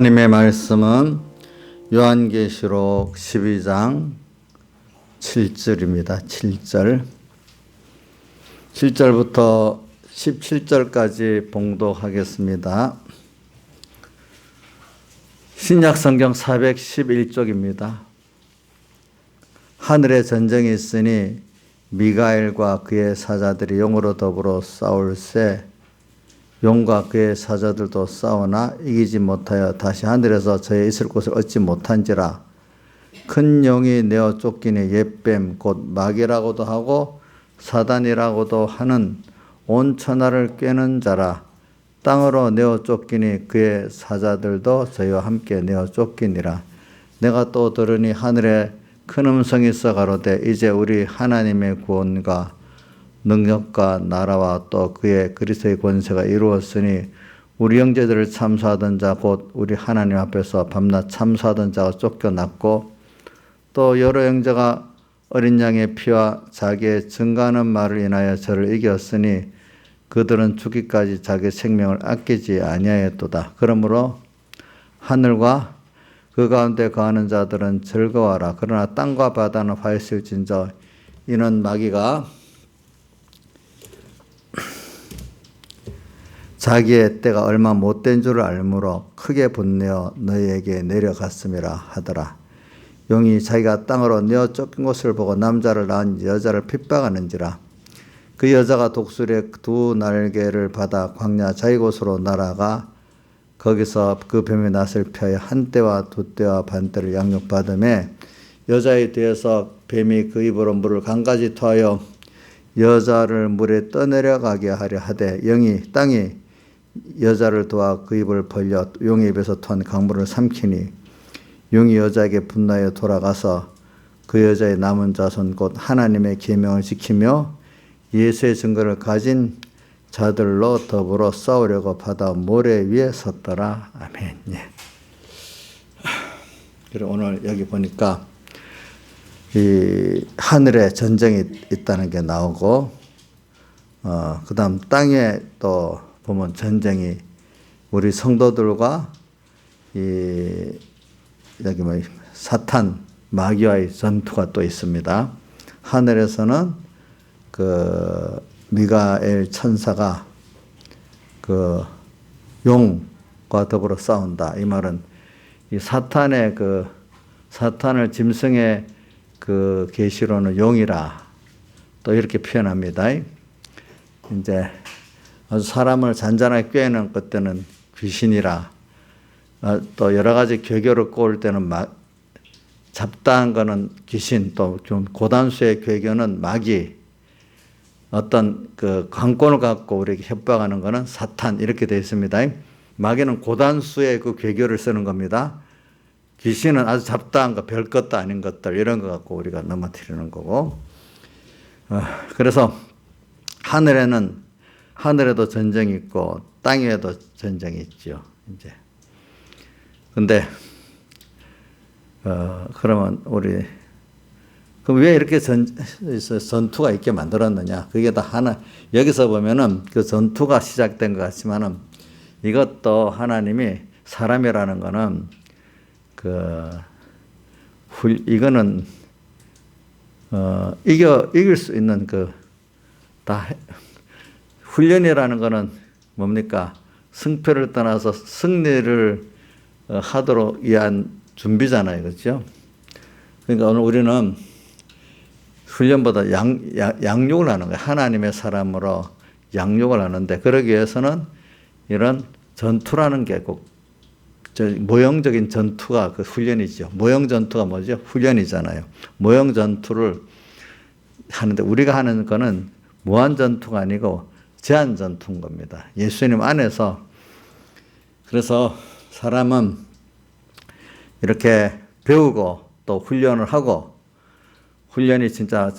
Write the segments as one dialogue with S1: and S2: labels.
S1: 하나님의 말씀은 요한계시록 12장 7절입니다. 7절. 7절부터 17절까지 봉독하겠습니다. 신약성경 411쪽입니다. 하늘에 전쟁이 있으니 미가엘과 그의 사자들이 용으로 더불어 싸울세 용과 그의 사자들도 싸우나 이기지 못하여 다시 하늘에서 저의 있을 곳을 얻지 못한지라. 큰 용이 내어 쫓기니 옛뱀 곧 마귀라고도 하고 사단이라고도 하는 온 천하를 꿰는 자라. 땅으로 내어 쫓기니 그의 사자들도 저희와 함께 내어 쫓기니라. 내가 또 들으니 하늘에 큰 음성이 있어 가로되 이제 우리 하나님의 구원과 능력과 나라와 또 그의 그리스도의 권세가 이루었으니 우리 형제들을 참수하던 자 곧 우리 하나님 앞에서 밤낮 참수하던 자가 쫓겨났고 또 여러 형제가 어린 양의 피와 자기의 증거하는 말을 인하여 저를 이겼으니 그들은 죽기까지 자기 생명을 아끼지 아니하였도다. 그러므로 하늘과 그 가운데 거하는 자들은 즐거워하라. 그러나 땅과 바다는 화했을진저 이는 마귀가 자기의 때가 얼마 못된 줄을 알므로 크게 분내어 너희에게 내려갔음이라 하더라. 용이 자기가 땅으로 내어 쫓긴 것을 보고 남자를 낳은 여자를 핍박하는지라. 그 여자가 독수리의 두 날개를 받아 광야 자기 곳으로 날아가 거기서 그 뱀의 낫을 펴여 한 떼와 두 떼와 반 떼를 양육받음에 여자에 대해서 뱀이 그 입으로 물을 강가지 토하여 여자를 물에 떠내려가게 하려 하되 땅이 여자를 도와 그 입을 벌려 용의 입에서 토한 강물을 삼키니 용이 여자에게 분노하여 돌아가서 그 여자의 남은 자손 곧 하나님의 계명을 지키며 예수의 증거를 가진 자들로 더불어 싸우려고 바다 모래 위에 섰더라. 아멘. 예. 그리고 오늘 여기 보니까 이 하늘에 전쟁이 있다는 게 나오고 그 다음 땅에 또 보면 전쟁이 우리 성도들과 여기 사탄 마귀와의 전투가 또 있습니다. 하늘에서는 그 미가엘 천사가 그 용과 더불어 싸운다. 이 말은 이 사탄의 사탄을 짐승의 그 계시로는 용이라 또 이렇게 표현합니다. 이제 아주 사람을 잔잔하게 꿰는 것들은 귀신이라 또 여러 가지 괴교를 꼬을 때는 잡다한 거는 귀신 또 좀 고단수의 괴교는 마귀 어떤 그 관건을 갖고 우리에게 협박하는 거는 사탄 이렇게 되어 있습니다. 마귀는 고단수의 그 괴교를 쓰는 겁니다. 귀신은 아주 잡다한 거, 별 것도 아닌 것들 이런 거 갖고 우리가 넘어뜨리는 거고 그래서 하늘에도 전쟁이 있고 땅에도 전쟁이 있죠. 이제 근데 그러면 그럼 왜 이렇게 전투가 있게 만들었느냐? 그게 다 여기서 보면은 그 전투가 시작된 것 같지만은 이것도 하나님이 사람이라는 거는 이거는 이길 수 있는 다 훈련이라는 거는 뭡니까? 승패를 떠나서 승리를 하도록 위한 준비잖아요. 그렇죠? 그러니까 오늘 우리는 훈련보다 양육을 하는 거예요. 하나님의 사람으로 양육을 하는데 그러기 위해서는 이런 전투라는 게 꼭 모형적인 전투가 그 훈련이죠. 모형 전투가 뭐죠? 훈련이잖아요. 모형 전투를 하는데 우리가 하는 거는 무한 전투가 아니고 제한 전투인 겁니다. 예수님 안에서 그래서 사람은 이렇게 배우고 또 훈련을 하고 훈련이 진짜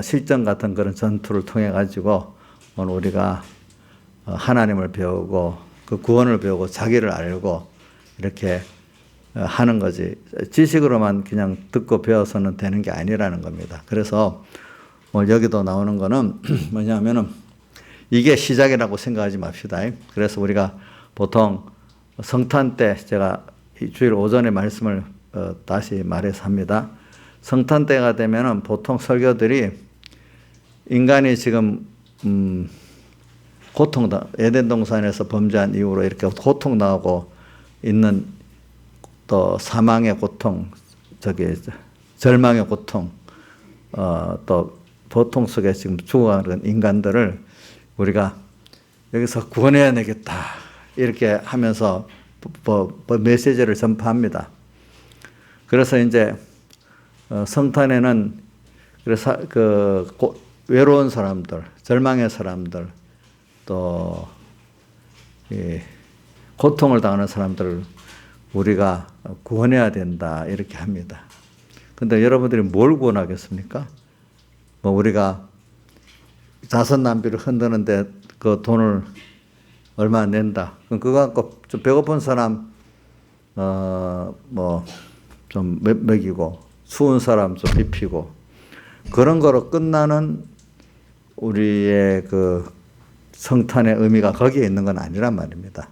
S1: 실전 같은 그런 전투를 통해 가지고 오늘 우리가 하나님을 배우고 그 구원을 배우고 자기를 알고 이렇게 하는 거지. 지식으로만 그냥 듣고 배워서는 되는 게 아니라는 겁니다. 그래서 오늘 여기도 나오는 거는 뭐냐면은 이게 시작이라고 생각하지 맙시다. 그래서 우리가 보통 성탄 때 제가 이 주일 오전에 말씀을 다시 말해서 합니다. 성탄 때가 되면은 보통 설교들이 인간이 지금 에덴 동산에서 범죄한 이후로 이렇게 고통당하고 있는 또 사망의 고통, 절망의 고통, 또 고통 속에 지금 죽어가는 인간들을 우리가 여기서 구원해야 되겠다 이렇게 하면서 메시지를 전파합니다. 그래서 이제 성탄에는 그래서 외로운 사람들, 절망의 사람들, 또 고통을 당하는 사람들을 우리가 구원해야 된다 이렇게 합니다. 근데 여러분들이 뭘 구원하겠습니까? 뭐 우리가 자선 낭비를 흔드는데 그 돈을 얼마 낸다. 그럼 그거 갖고 좀 배고픈 사람 뭐 좀 먹이고 추운 사람 좀 입히고 그런 거로 끝나는 우리의 그 성탄의 의미가 거기에 있는 건 아니란 말입니다.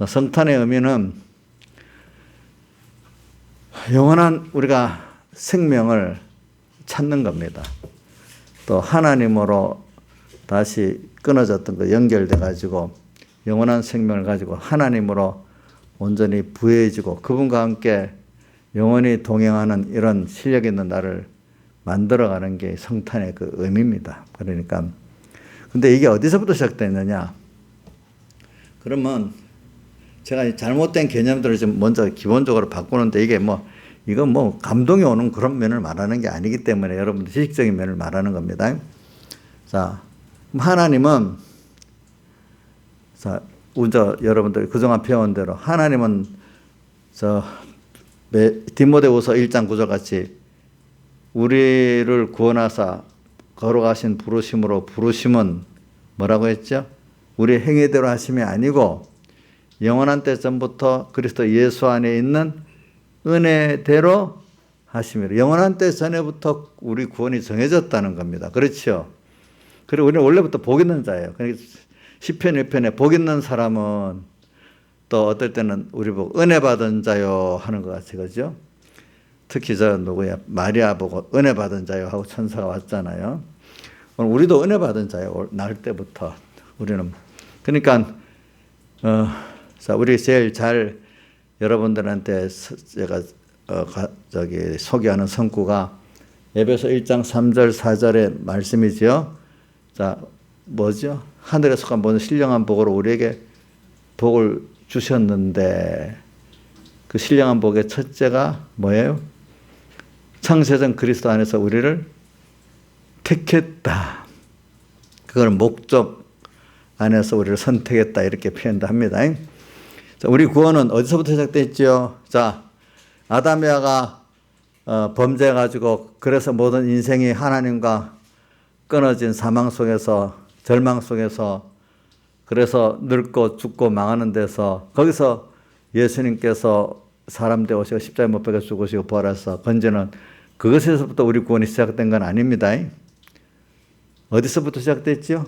S1: 성탄의 의미는 영원한 우리가 생명을 찾는 겁니다. 또 하나님으로 다시 끊어졌던 거 연결돼 가지고 영원한 생명을 가지고 하나님으로 온전히 부해지고 그분과 함께 영원히 동행하는 이런 실력 있는 나를 만들어가는 게 성탄의 그 의미입니다. 그러니까 근데 이게 어디서부터 시작됐느냐? 그러면 제가 잘못된 개념들을 좀 먼저 기본적으로 바꾸는데 이건 뭐 감동이 오는 그런 면을 말하는 게 아니기 때문에 여러분들 지식적인 면을 말하는 겁니다. 자, 하나님은 여러분들 그동안 배운 대로 하나님은 디모데후서 1장 9절 같이 우리를 구원하사 걸어가신 부르심으로 부르심은 뭐라고 했죠? 우리 행위대로 하심이 아니고 영원한 때 전부터 그리스도 예수 안에 있는 은혜대로 하심이라. 영원한 때 전에부터 우리 구원이 정해졌다는 겁니다. 그렇죠? 그리고 우리는 원래부터 복 있는 자예요. 그러니까 시편 1편에 복 있는 사람은 또 어떨 때는 우리 보고 은혜 받은 자요 하는 것 같이 그죠? 특히 마리아 보고 은혜 받은 자요 하고 천사가 왔잖아요. 오늘 우리도 은혜 받은 자예요. 날 때부터 우리는. 그러니까 우리 제일 잘 여러분들한테 제가 소개하는 성구가 에베소 1장 3절 4절의 말씀이죠. 자, 뭐죠? 하늘에 속한 모든 신령한 복으로 우리에게 복을 주셨는데 그 신령한 복의 첫째가 뭐예요? 창세전 그리스도 안에서 우리를 택했다. 그걸 목적 안에서 우리를 선택했다 이렇게 표현도 합니다. 자, 우리 구원은 어디서부터 시작됐죠? 자, 아담 에바가 범죄해가지고 그래서 모든 인생이 하나님과 끊어진 사망 속에서 절망 속에서 그래서 늙고 죽고 망하는 데서 거기서 예수님께서 사람 되어 오시고 십자가에 못 박혀 죽으시고 부활하셔서 건지는 그것에서부터 우리 구원이 시작된 건 아닙니다. 어디서부터 시작됐죠?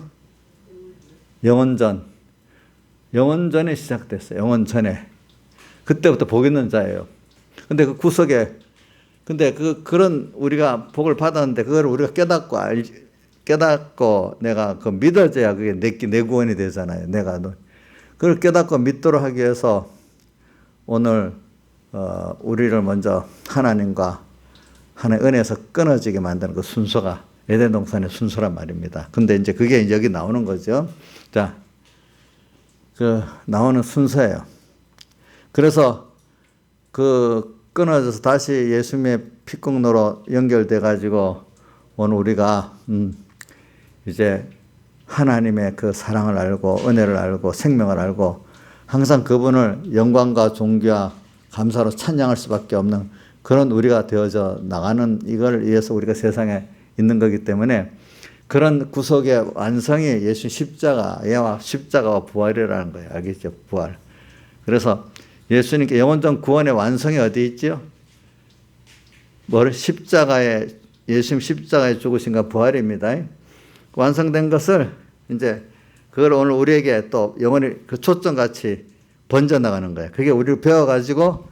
S1: 영원전. 영원전에 시작됐어요. 영원전에. 그때부터 복 있는 자예요. 근데 그 구석에 그런 우리가 복을 받았는데 그걸 우리가 깨닫고 내가 그 믿어져야 그게 내 구원이 되잖아요. 그걸 깨닫고 믿도록 하기 위해서 오늘 우리를 먼저 하나님과 하나님의 은혜에서 끊어지게 만드는 그 순서가 에덴 동산의 순서란 말입니다. 근데 이제 그게 여기 나오는 거죠. 자, 나오는 순서예요. 그래서 끊어져서 다시 예수님의 피국로로 연결돼 가지고 오늘 우리가 이제 하나님의 그 사랑을 알고 은혜를 알고 생명을 알고 항상 그분을 영광과 존귀와 감사로 찬양할 수밖에 없는 그런 우리가 되어져 나가는 이걸 위해서 우리가 세상에 있는 거기 때문에 그런 구속의 완성이 예수 십자가와 부활이라는 거예요. 알겠죠? 부활. 그래서 예수님께 영원전 구원의 완성이 어디 있죠? 예수님 십자가에 죽으신가 부활입니다. 완성된 것을 이제 그걸 오늘 우리에게 또 영원히 그 초점같이 번져나가는 거예요. 그게 우리를 배워가지고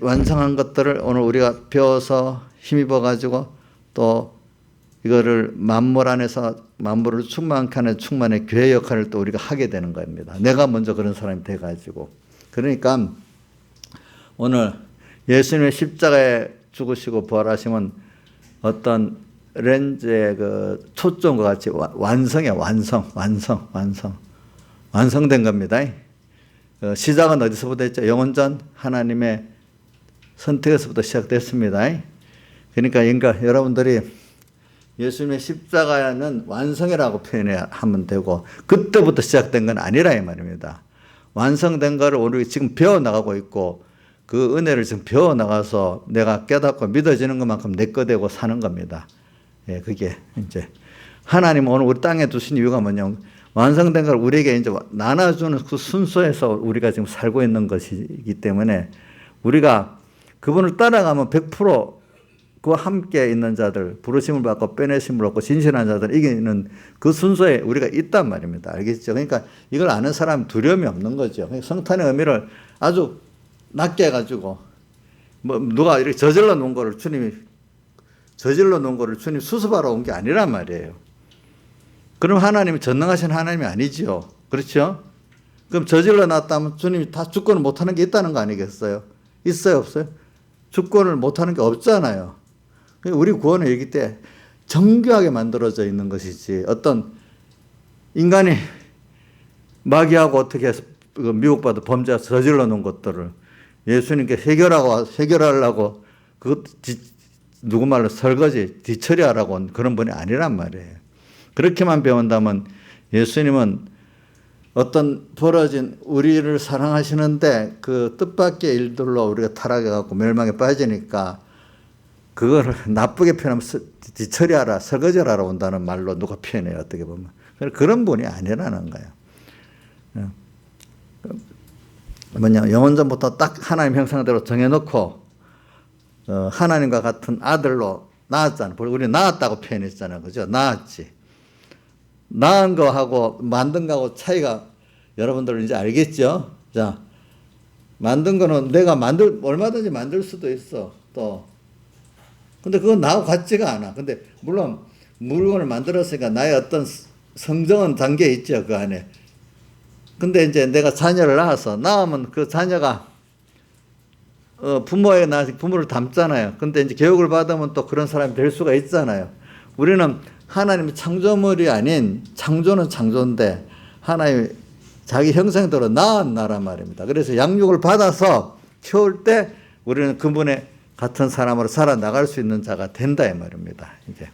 S1: 완성한 것들을 오늘 우리가 배워서 힘입어가지고 또 이거를 만물 안에서 만물을 충만케 하는 충만의 교회 역할을 또 우리가 하게 되는 겁니다. 내가 먼저 그런 사람이 돼가지고. 그러니까 오늘 예수님의 십자가에 죽으시고 부활하시면 어떤 렌즈의 그 초점과 같이 완성이야. 완성된 겁니다. 시작은 어디서부터 했죠? 영원전 하나님의 선택에서부터 시작됐습니다. 그러니까 여러분들이 예수님의 십자가는 완성이라고 표현하면 되고 그때부터 시작된 건 아니라 이 말입니다. 완성된 거를 우리 지금 배워나가고 있고 그 은혜를 지금 배워나가서 내가 깨닫고 믿어지는 것만큼 내 거 되고 사는 겁니다. 예, 그게 이제 하나님 오늘 우리 땅에 두신 이유가 뭐냐면 완성된 걸 우리에게 이제 나눠주는 그 순서에서 우리가 지금 살고 있는 것이기 때문에 우리가 그분을 따라가면 100% 그와 함께 있는 자들, 부르심을 받고 빼내심을 얻고 진실한 자들 이기는 그 순서에 우리가 있단 말입니다. 알겠죠? 그러니까 이걸 아는 사람은 두려움이 없는 거죠. 성탄의 의미를 아주 낮게 해가지고 뭐 누가 이렇게 저질러 놓은 거를 주님 수습하러 온 게 아니란 말이에요. 그럼 하나님이 전능하신 하나님이 아니지요. 그렇죠? 그럼 저질러 놨다면 주님이 다 주권을 못하는 게 있다는 거 아니겠어요? 있어요, 없어요? 주권을 못하는 게 없잖아요. 우리 구원은 여기 때 정교하게 만들어져 있는 것이지 어떤 인간이 마귀하고 어떻게 해서 미혹받아 범죄가 저질러 놓은 것들을 예수님께 해결하려고 그것 누구 말로 설거지 뒤처리하라고 온 그런 분이 아니란 말이에요. 그렇게만 배운다면 예수님은 어떤 벌어진 우리를 사랑하시는데 그 뜻밖의 일들로 우리가 타락해갖고 멸망에 빠지니까 그거를 나쁘게 표현하면 뒤처리하라, 설거지하라 온다는 말로 누가 표현해요. 어떻게 보면. 그런 분이 아니라는 거예요. 뭐냐, 영원전부터 딱 하나님 형상대로 정해놓고 하나님과 같은 아들로 낳았잖아요. 우리 낳았다고 표현했잖아요. 그죠? 낳았지. 낳은 거하고 만든 거하고 차이가 여러분들 이제 알겠죠? 자, 만든 거는 내가 얼마든지 만들 수도 있어. 또. 근데 그건 나하고 같지가 않아. 근데 물론 물건을 만들었으니까 나의 어떤 성정은 담겨 있죠. 그 안에. 근데 이제 내가 자녀를 낳으면 그 자녀가 부모를 닮잖아요. 근데 이제 교육을 받으면 또 그런 사람이 될 수가 있잖아요. 우리는 하나님의 창조물이 아닌 창조는 창조인데 하나님이 자기 형상대로 낳은 나란 말입니다. 그래서 양육을 받아서 키울 때 우리는 그분의 같은 사람으로 살아나갈 수 있는 자가 된다 이 말입니다. 이제.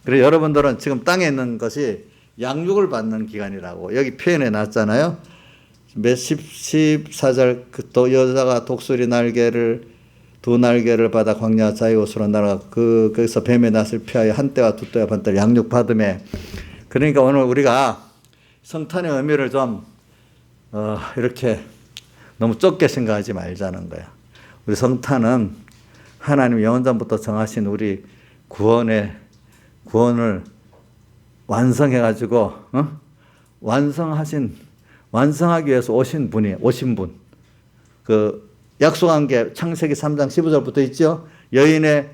S1: 그래서 여러분들은 지금 땅에 있는 것이 양육을 받는 기간이라고 여기 표현해 놨잖아요. 몇 14절 또 여자가 독수리 두 날개를 받아 광야 자유옷으로 날아가 거기서 뱀의 낯을 피하여 한때와 두 때와 반때를 양육받음에. 그러니까 오늘 우리가 성탄의 의미를 좀 이렇게 너무 좁게 생각하지 말자는 거야. 우리 성탄은 하나님 영원전부터 정하신 우리 구원을 완성해가지고 완성하기 위해서 오신 분. 그 약속한 게 창세기 3장 15절부터 있죠. 여인의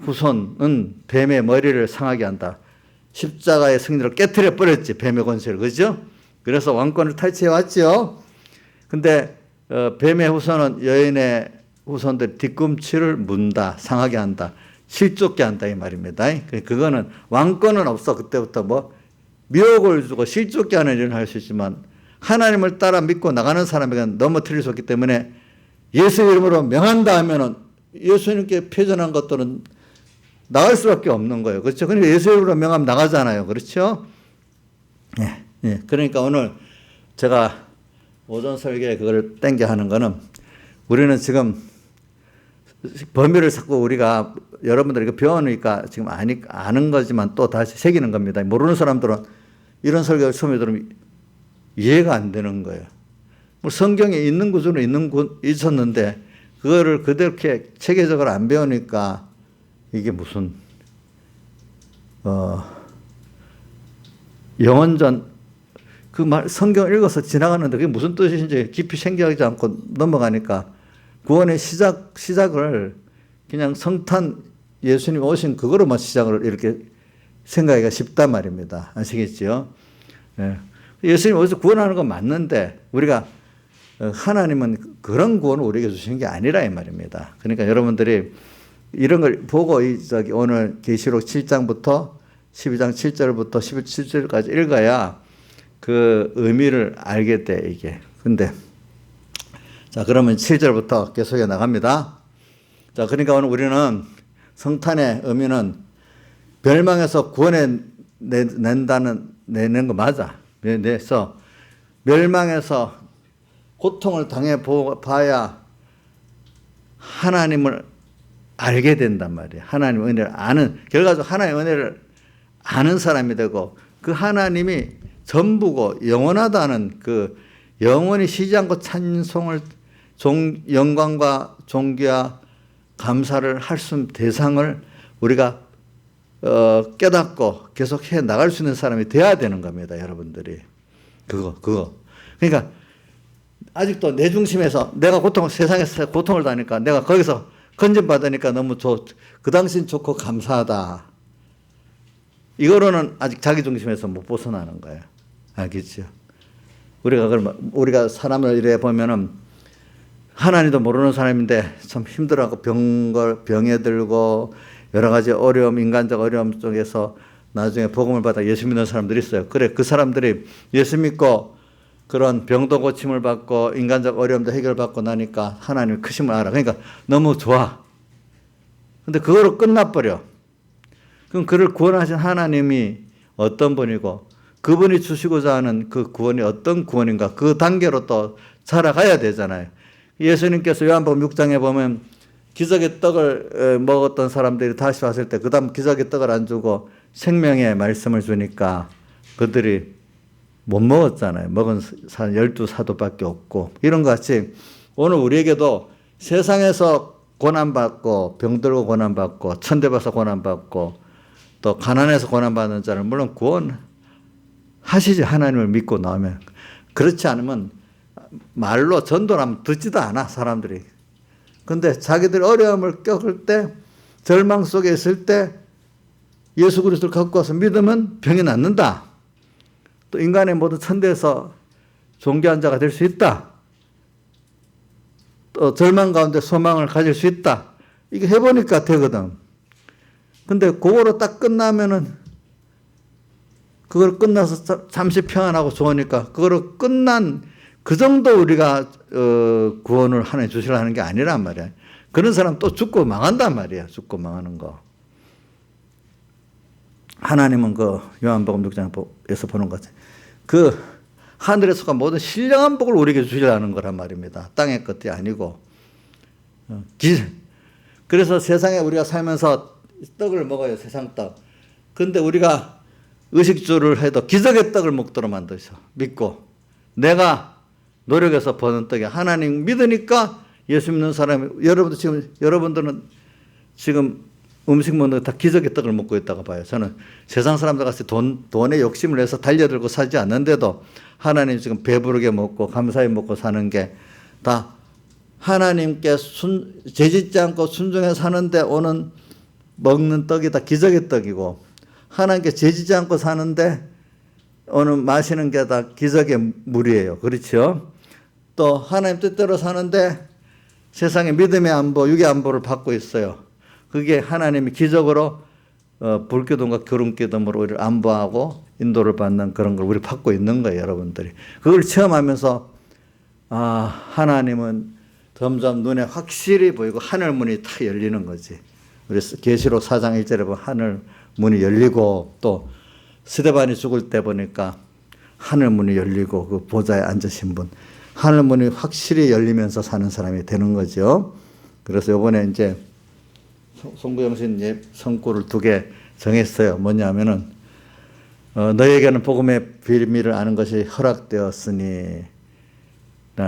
S1: 후손은 뱀의 머리를 상하게 한다. 십자가의 승리를 깨트려 버렸지. 뱀의 권세를. 그죠? 그래서 왕권을 탈취해 왔죠. 근데 뱀의 후손은 여인의 후손들 뒤꿈치를 문다, 상하게 한다, 실족게 한다 이 말입니다. 그거는 왕권은 없어. 그때부터 뭐 미혹을 주고 실족게 하는 일을 할 수 있지만 하나님을 따라 믿고 나가는 사람에게는 넘어뜨릴 수 없기 때문에 예수 이름으로 명한다 하면은 예수님께 표전한 것들은 나갈 수밖에 없는 거예요. 그렇죠? 그러니까 예수 이름으로 명하면 나가잖아요. 그렇죠? 예. 그러니까 오늘 제가 오전 설교에 그걸 땡겨 하는 거는 우리는 지금 범위를 자꾸 우리가 여러분들 이거 배우니까 지금 아는 거지만 또 다시 새기는 겁니다. 모르는 사람들은 이런 설교를 처음에 들으면 이해가 안 되는 거예요. 뭐 성경에 있는 구조는 있었는데 그거를 그렇게 체계적으로 안 배우니까 이게 무슨 영원전 그 말, 성경을 읽어서 지나가는데 그게 무슨 뜻인지 깊이 생각하지 않고 넘어가니까 구원의 시작을 그냥 성탄 예수님 오신 그거로만 시작을 이렇게 생각하기가 쉽단 말입니다. 아시겠죠? 예. 예수님 어디서 구원하는 건 맞는데 우리가 하나님은 그런 구원을 우리에게 주시는 게 아니라 이 말입니다. 그러니까 여러분들이 이런 걸 보고 오늘 계시록 7장부터 12장 7절부터 17절까지 읽어야 그 의미를 알게 돼 이게. 근데 자 그러면 7절부터 계속해 나갑니다. 자 그러니까 오늘 우리는 성탄의 의미는 멸망에서 구원해 내는 거 맞아. 그래서 멸망에서 고통을 당해 봐야 하나님을 알게 된단 말이에요. 하나님의 은혜를 아는, 결과적으로 하나님의 은혜를 아는 사람이 되고 그 하나님이 전부고 영원하다는 그 영원히 쉬지 않고 찬송을 영광과 존귀와 감사를 할 수 있는 대상을 우리가 깨닫고 계속 해 나갈 수 있는 사람이 돼야 되는 겁니다. 여러분들이. 그거. 그러니까 아직도 내 중심에서 내가 세상에서 고통을 당하니까 내가 거기서 건전받으니까 너무 그 당신 좋고 감사하다. 이거로는 아직 자기 중심에서 못 벗어나는 거예요. 알겠죠? 우리가 사람을 이래 보면은 하나님도 모르는 사람인데 참 힘들어하고 병에 들고 여러 가지 어려움, 인간적 어려움 속에서 나중에 복음을 받아 예수 믿는 사람들이 있어요. 그래, 그 사람들이 예수 믿고 그런 병도 고침을 받고 인간적 어려움도 해결받고 나니까 하나님의 크심을 알아. 그러니까 너무 좋아. 근데 그거로 끝나버려. 그럼 그를 구원하신 하나님이 어떤 분이고 그분이 주시고자 하는 그 구원이 어떤 구원인가 그 단계로 또 자라가야 되잖아요. 예수님께서 요한복음 6장에 보면 기적의 떡을 먹었던 사람들이 다시 왔을 때 그 다음 기적의 떡을 안 주고 생명의 말씀을 주니까 그들이 못 먹었잖아요. 먹은 사람 12사도밖에 없고 이런 것 같이 오늘 우리에게도 세상에서 고난받고 병들고 고난받고 천대받아서 고난받고 또 가난해서 고난받는 자는 물론 구원하시지 하나님을 믿고 나오면. 그렇지 않으면 말로 전도하면 듣지도 않아 사람들이. 근데 자기들 어려움을 겪을 때 절망 속에 있을 때 예수 그리스도를 갖고 와서 믿으면 병이 낫는다. 또 인간의 모든 천대에서 존귀한 자가 될 수 있다. 또 절망 가운데 소망을 가질 수 있다. 이게 해보니까 되거든. 근데 그거로 딱 끝나면은 그걸 끝나서 잠시 평안하고 좋으니까 그거로 끝난 그 정도 우리가 구원을 하나님 주시려 하는 게 아니란 말이야. 그런 사람 또 죽고 망한단 말이야. 죽고 망하는 거. 하나님은 그 요한복음 6장에서 보는 것 같아요. 그 하늘에 속한 모든 신령한 복을 우리에게 주시려는 거란 말입니다. 땅의 것이 아니고. 그래서 세상에 우리가 살면서 떡을 먹어요. 세상 떡. 근데 우리가 의식주를 해도 기적의 떡을 먹도록 만드셔. 믿고. 내가 노력해서 버는 떡이 하나님 믿으니까 예수 믿는 사람이 여러분들은 지금 음식 먹는 거 다 기적의 떡을 먹고 있다고 봐요. 저는 세상 사람들 같이 돈에 욕심을 내서 달려들고 살지 않는데도 하나님 지금 배부르게 먹고 감사히 먹고 사는 게 다 하나님께 죄짓지 않고 순종해 사는데 오는 먹는 떡이 다 기적의 떡이고 하나님께 죄짓지 않고 사는데 오는 마시는 게 다 기적의 물이에요. 그렇죠? 또 하나님 뜻대로 사는데 세상의 믿음의 안보, 육의 안보를 받고 있어요. 그게 하나님이 기적으로 불기둥과 기름기둥으로 우리를 안보하고 인도를 받는 그런 걸 우리 받고 있는 거예요. 여러분들이. 그걸 체험하면서 하나님은 점점 눈에 확실히 보이고 하늘 문이 탁 열리는 거지. 그래서 계시록 4장 1절에 보면 하늘 문이 열리고 또 스데반이 죽을 때 보니까 하늘 문이 열리고 그 보좌에 앉으신 분 하늘 문이 확실히 열리면서 사는 사람이 되는 거죠. 그래서 이번에 이제 송구영신 성구를 2개 정했어요. 뭐냐면은 너에게는 복음의 비밀을 아는 것이 허락되었으니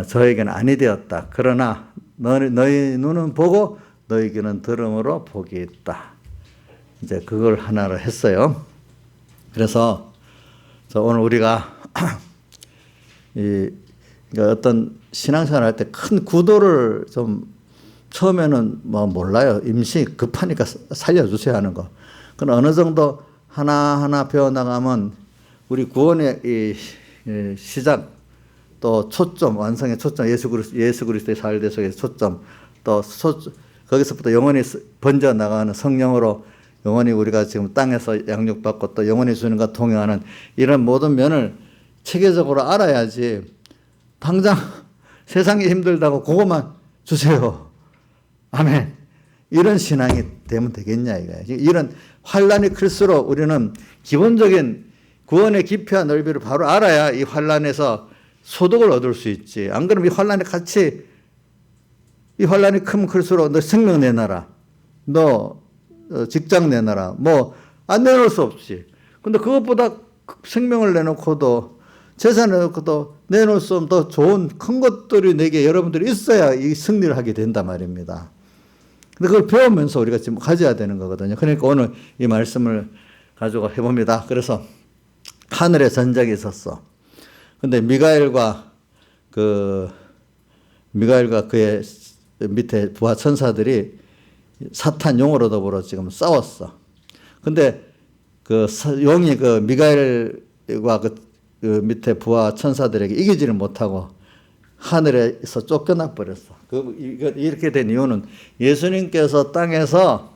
S1: 저에게는 아니 되었다. 그러나 너희 눈은 보고 너희 귀는 들음으로 복이 있다. 이제 그걸 하나로 했어요. 그래서 오늘 우리가 그러니까 어떤 신앙생활 할 때 큰 구도를 좀 처음에는 뭐 몰라요. 임시 급하니까 살려주세요 하는 거. 그럼 어느 정도 하나하나 배워나가면 우리 구원의 이 시작 또 초점, 완성의 초점, 예수 그리스도의 사활대 속에서 초점, 또 거기서부터 영원히 번져 나가는 성령으로 영원히 우리가 지금 땅에서 양육받고 또 영원히 주님과 동행하는 이런 모든 면을 체계적으로 알아야지 당장 세상이 힘들다고 그것만 주세요. 아멘. 이런 신앙이 되면 되겠냐 이거예요. 이런 환란이 클수록 우리는 기본적인 구원의 깊이와 넓이를 바로 알아야 이 환란에서 소득을 얻을 수 있지. 안 그러면 이 환란이 같이 이 환란이 크면 클수록 너 생명 내놔라. 너 직장 내놔라. 뭐 안 내놓을 수 없지. 근데 그것보다 생명을 내놓고도 재산을 내놓고도 내놓을 수 없는 더 좋은 큰 것들이 내게 여러분들이 있어야 이 승리를 하게 된단 말입니다. 근데 그걸 배우면서 우리가 지금 가져야 되는 거거든요. 그러니까 오늘 이 말씀을 가지고 해봅니다. 그래서 하늘에 전쟁이 있었어. 근데 미가엘과 그의 밑에 부하 천사들이 사탄 용으로 더불어 지금 싸웠어. 근데 그 용이 그 미가엘과 그 밑에 부하 천사들에게 이기지를 못하고 하늘에서 쫓겨나 버렸어. 이렇게 된 이유는 예수님께서 땅에서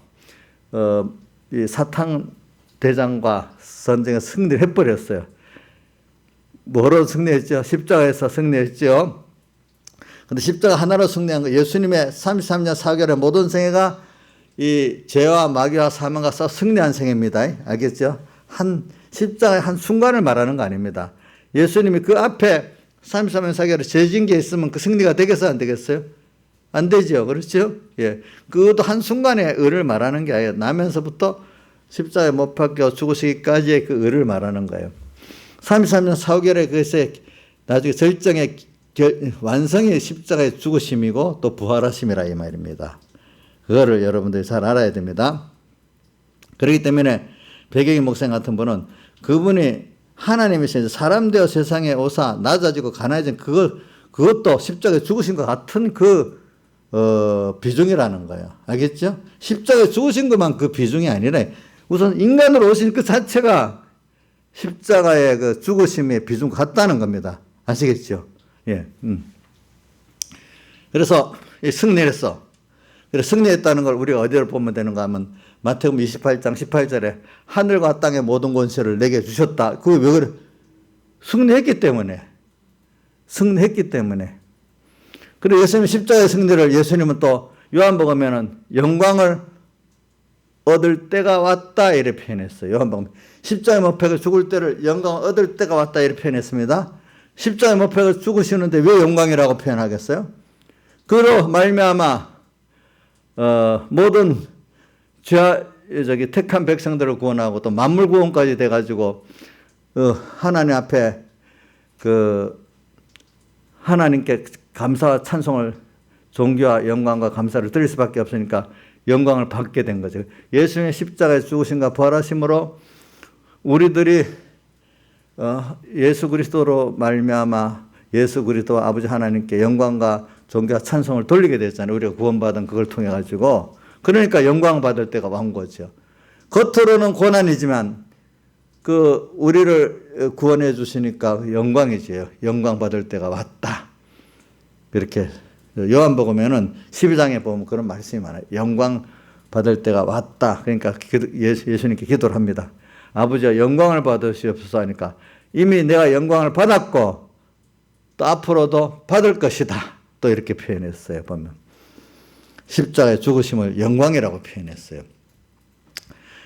S1: 이 사탄 대장과 전쟁에 승리를 해버렸어요. 뭐로 승리했죠? 십자가에서 승리했죠. 근데 십자가 하나로 승리한 거 예수님의 33년 4개월의 모든 생애가 이 죄와 마귀와 사망과 싸워 승리한 생애입니다. 알겠죠? 십자가의 한 순간을 말하는 거 아닙니다. 예수님이 그 앞에 33년 4개월에 죄진 게 있으면 그 승리가 되겠어요? 안 되겠어요? 안 되죠. 그렇죠? 예. 그것도 한순간의 의를 말하는 게 아니에요. 나면서부터 십자가에 못 박혀 죽으시기까지의 그 의를 말하는 거예요. 33년 4개월에 그것에 나중에 절정의 완성이 십자가의 죽으심이고 또 부활하심이라 이 말입니다. 그거를 여러분들이 잘 알아야 됩니다. 그렇기 때문에 백영희 목사님 같은 분은 그분이 하나님이신 사람 되어 세상에 오사 낮아지고 가난해진 그것도 십자가에 죽으신 것 같은 비중이라는 거예요. 알겠죠? 십자가에 죽으신 것만 그 비중이 아니라 우선 인간으로 오신 그 자체가 십자가의 그 죽으심의 비중 같다는 겁니다. 아시겠죠? 예. 그래서 승리했어. 그래서 승리했다는 걸 우리가 어디를 보면 되는가 하면 마태복음 28장 18절에 하늘과 땅의 모든 권세를 내게 주셨다. 그게 왜 그래? 승리했기 때문에. 그리고 예수님 십자가의 승리를 예수님은 또 요한복음에는 영광을 얻을 때가 왔다 이렇게 표현했어요. 요한복음 십자가에 못 박혀 죽을 때를 영광을 얻을 때가 왔다 이렇게 표현했습니다. 십자가에 못 박혀 죽으시는데 왜 영광이라고 표현하겠어요? 그로 말미암아 모든 택한 백성들을 구원하고 또 만물 구원까지 돼가지고 하나님 앞에 하나님께 감사와 찬송을 존귀와 영광과 감사를 드릴 수밖에 없으니까 영광을 받게 된 거죠. 예수님의 십자가에 죽으심과 부활하심으로 우리들이 예수 그리스도로 말미암아 예수 그리스도 아버지 하나님께 영광과 존귀와 찬송을 돌리게 됐잖아요. 우리가 구원받은 그걸 통해 가지고 그러니까 영광 받을 때가 온 거죠. 겉으로는 고난이지만 우리를 구원해 주시니까 영광이지요. 영광 받을 때가 왔다. 그렇게 요한복음에는 12장에 보면 그런 말씀이 많아요. 영광 받을 때가 왔다. 그러니까 예수님께 기도를 합니다. 아버지와 영광을 받으시옵소서 하니까 이미 내가 영광을 받았고 또 앞으로도 받을 것이다. 또 이렇게 표현했어요. 보면 십자가의 죽으심을 영광이라고 표현했어요.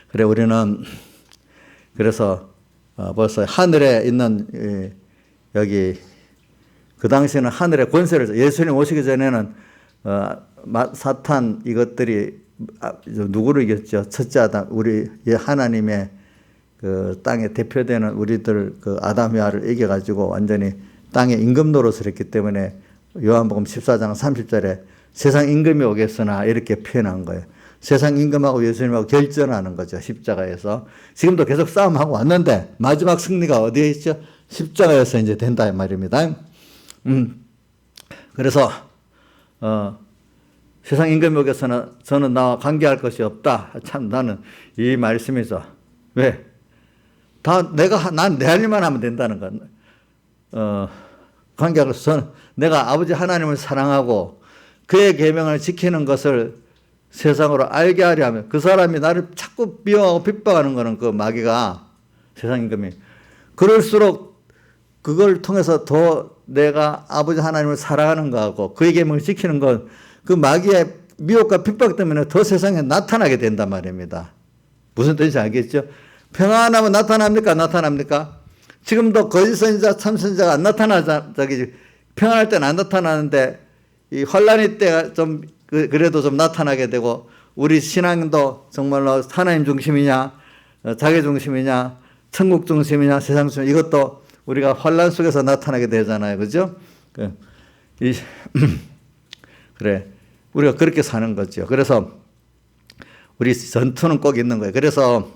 S1: 그래 우리는 그래서 벌써 하늘에 있는 여기 그 당시에는 하늘의 권세를 예수님 오시기 전에는 사탄 이것들이 누구를 이겼죠? 첫째 아담 우리 하나님의 그 땅에 대표되는 우리들 그 아담 야를 이겨가지고 완전히 땅의 임금 노릇을 했기 때문에 요한복음 14장 30절에 세상 임금이 오겠으나 이렇게 표현한 거예요. 세상 임금하고 예수님하고 결전하는 거죠. 십자가에서. 지금도 계속 싸움하고 왔는데 마지막 승리가 어디에 있죠? 십자가에서 이제 된다 이 말입니다. 그래서 세상 임금 목에서는 저는 나와 관계할 것이 없다. 참 나는 이 말씀이죠. 왜? 난 내 할 일만 하면 된다는 건. 관계할 저는 내가 아버지 하나님을 사랑하고 그의 계명을 지키는 것을 세상으로 알게 하려 하면 그 사람이 나를 자꾸 미워하고 핍박하는 거는 그 마귀가 세상 임금이 그럴수록 그걸 통해서 더 내가 아버지 하나님을 사랑하는 거하고 그의 계명을 지키는 건 그 마귀의 미혹과 핍박 때문에 더 세상에 나타나게 된단 말입니다. 무슨 뜻인지 알겠죠? 평안하면 나타납니까? 나타납니까? 지금도 거짓 선지자, 참 선지자가 안 나타나자, 평안할 때는 안 나타나는데 이 혼란의 때가 좀 그래도 좀 나타나게 되고 우리 신앙도 정말로 하나님 중심이냐, 자기 중심이냐, 천국 중심이냐, 세상 중심 이것도 우리가 혼란 속에서 나타나게 되잖아요, 그죠? 그래, 우리가 그렇게 사는 거죠. 그래서 우리 전투는 꼭 있는 거예요. 그래서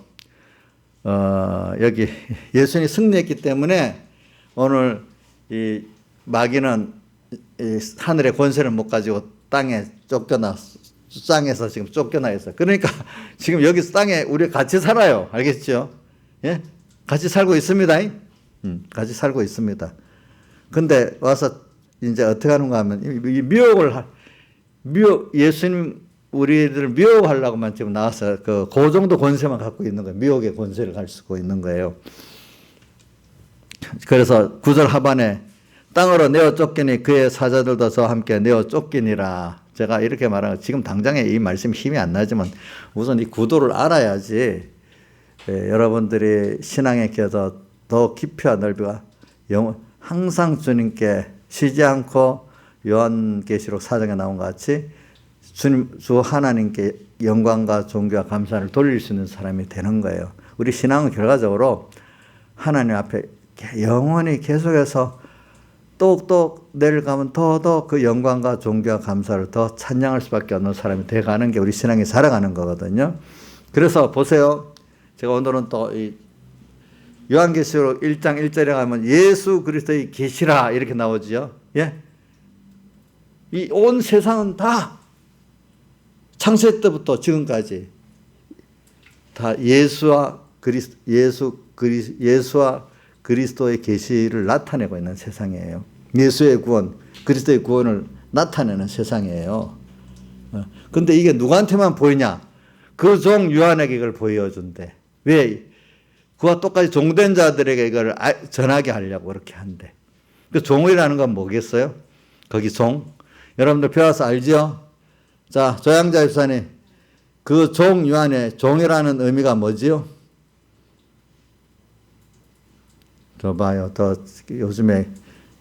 S1: 여기 예수님이 승리했기 때문에 오늘 이 마귀는 이 하늘의 권세를 못 가지고 땅에 땅에서 지금 쫓겨나 있어. 그러니까 지금 여기 땅에 우리 같이 살아요. 알겠죠? 예? 같이 살고 있습니다. 같이 살고 있습니다. 근데 와서 이제 어떻게 하는가 하면 이 예수님 우리들을 미혹하려고만 지금 나와서 그 정도 권세만 갖고 있는 거예요. 미혹의 권세를 가지고 있는 거예요. 그래서 9절 하반에 땅으로 내어 쫓기니 그의 사자들도 저와 함께 내어 쫓기니라. 제가 이렇게 말하는 지금 당장에 이 말씀 힘이 안 나지만 우선 이 구도를 알아야지 여러분들이 신앙의 길에서 더 깊이와 넓이와 항상 주님께 쉬지 않고 요한계시록 4장에 나온 것 같이 주 하나님께 영광과 존귀와 감사를 돌릴 수 있는 사람이 되는 거예요. 우리 신앙은 결과적으로 하나님 앞에 영원히 계속해서 똑똑 내려가면 더더 그 영광과 존귀와 감사를 더 찬양할 수밖에 없는 사람이 돼가는 게 우리 신앙이 살아가는 거거든요. 그래서 보세요. 제가 오늘은 또 이 요한계시록 1장 1절에 가면 예수 그리스도의 계시라 이렇게 나오지요. 예? 이 온 세상은 다 창세 때부터 지금까지 다 예수와 그리스도의 계시를 나타내고 있는 세상이에요. 예수의 구원, 그리스도의 구원을 나타내는 세상이에요. 근데 이게 누구한테만 보이냐? 그 종 요한에게 이걸 보여준대. 왜? 그와 똑같이 종된 자들에게 이걸 전하게 하려고 그렇게 한대. 그 종이라는 건 뭐겠어요? 거기 종. 여러분들 배워서 알죠? 자, 조양자 집사님, 그 종 요한의 종이라는 의미가 뭐지요? 저 봐요. 더 요즘에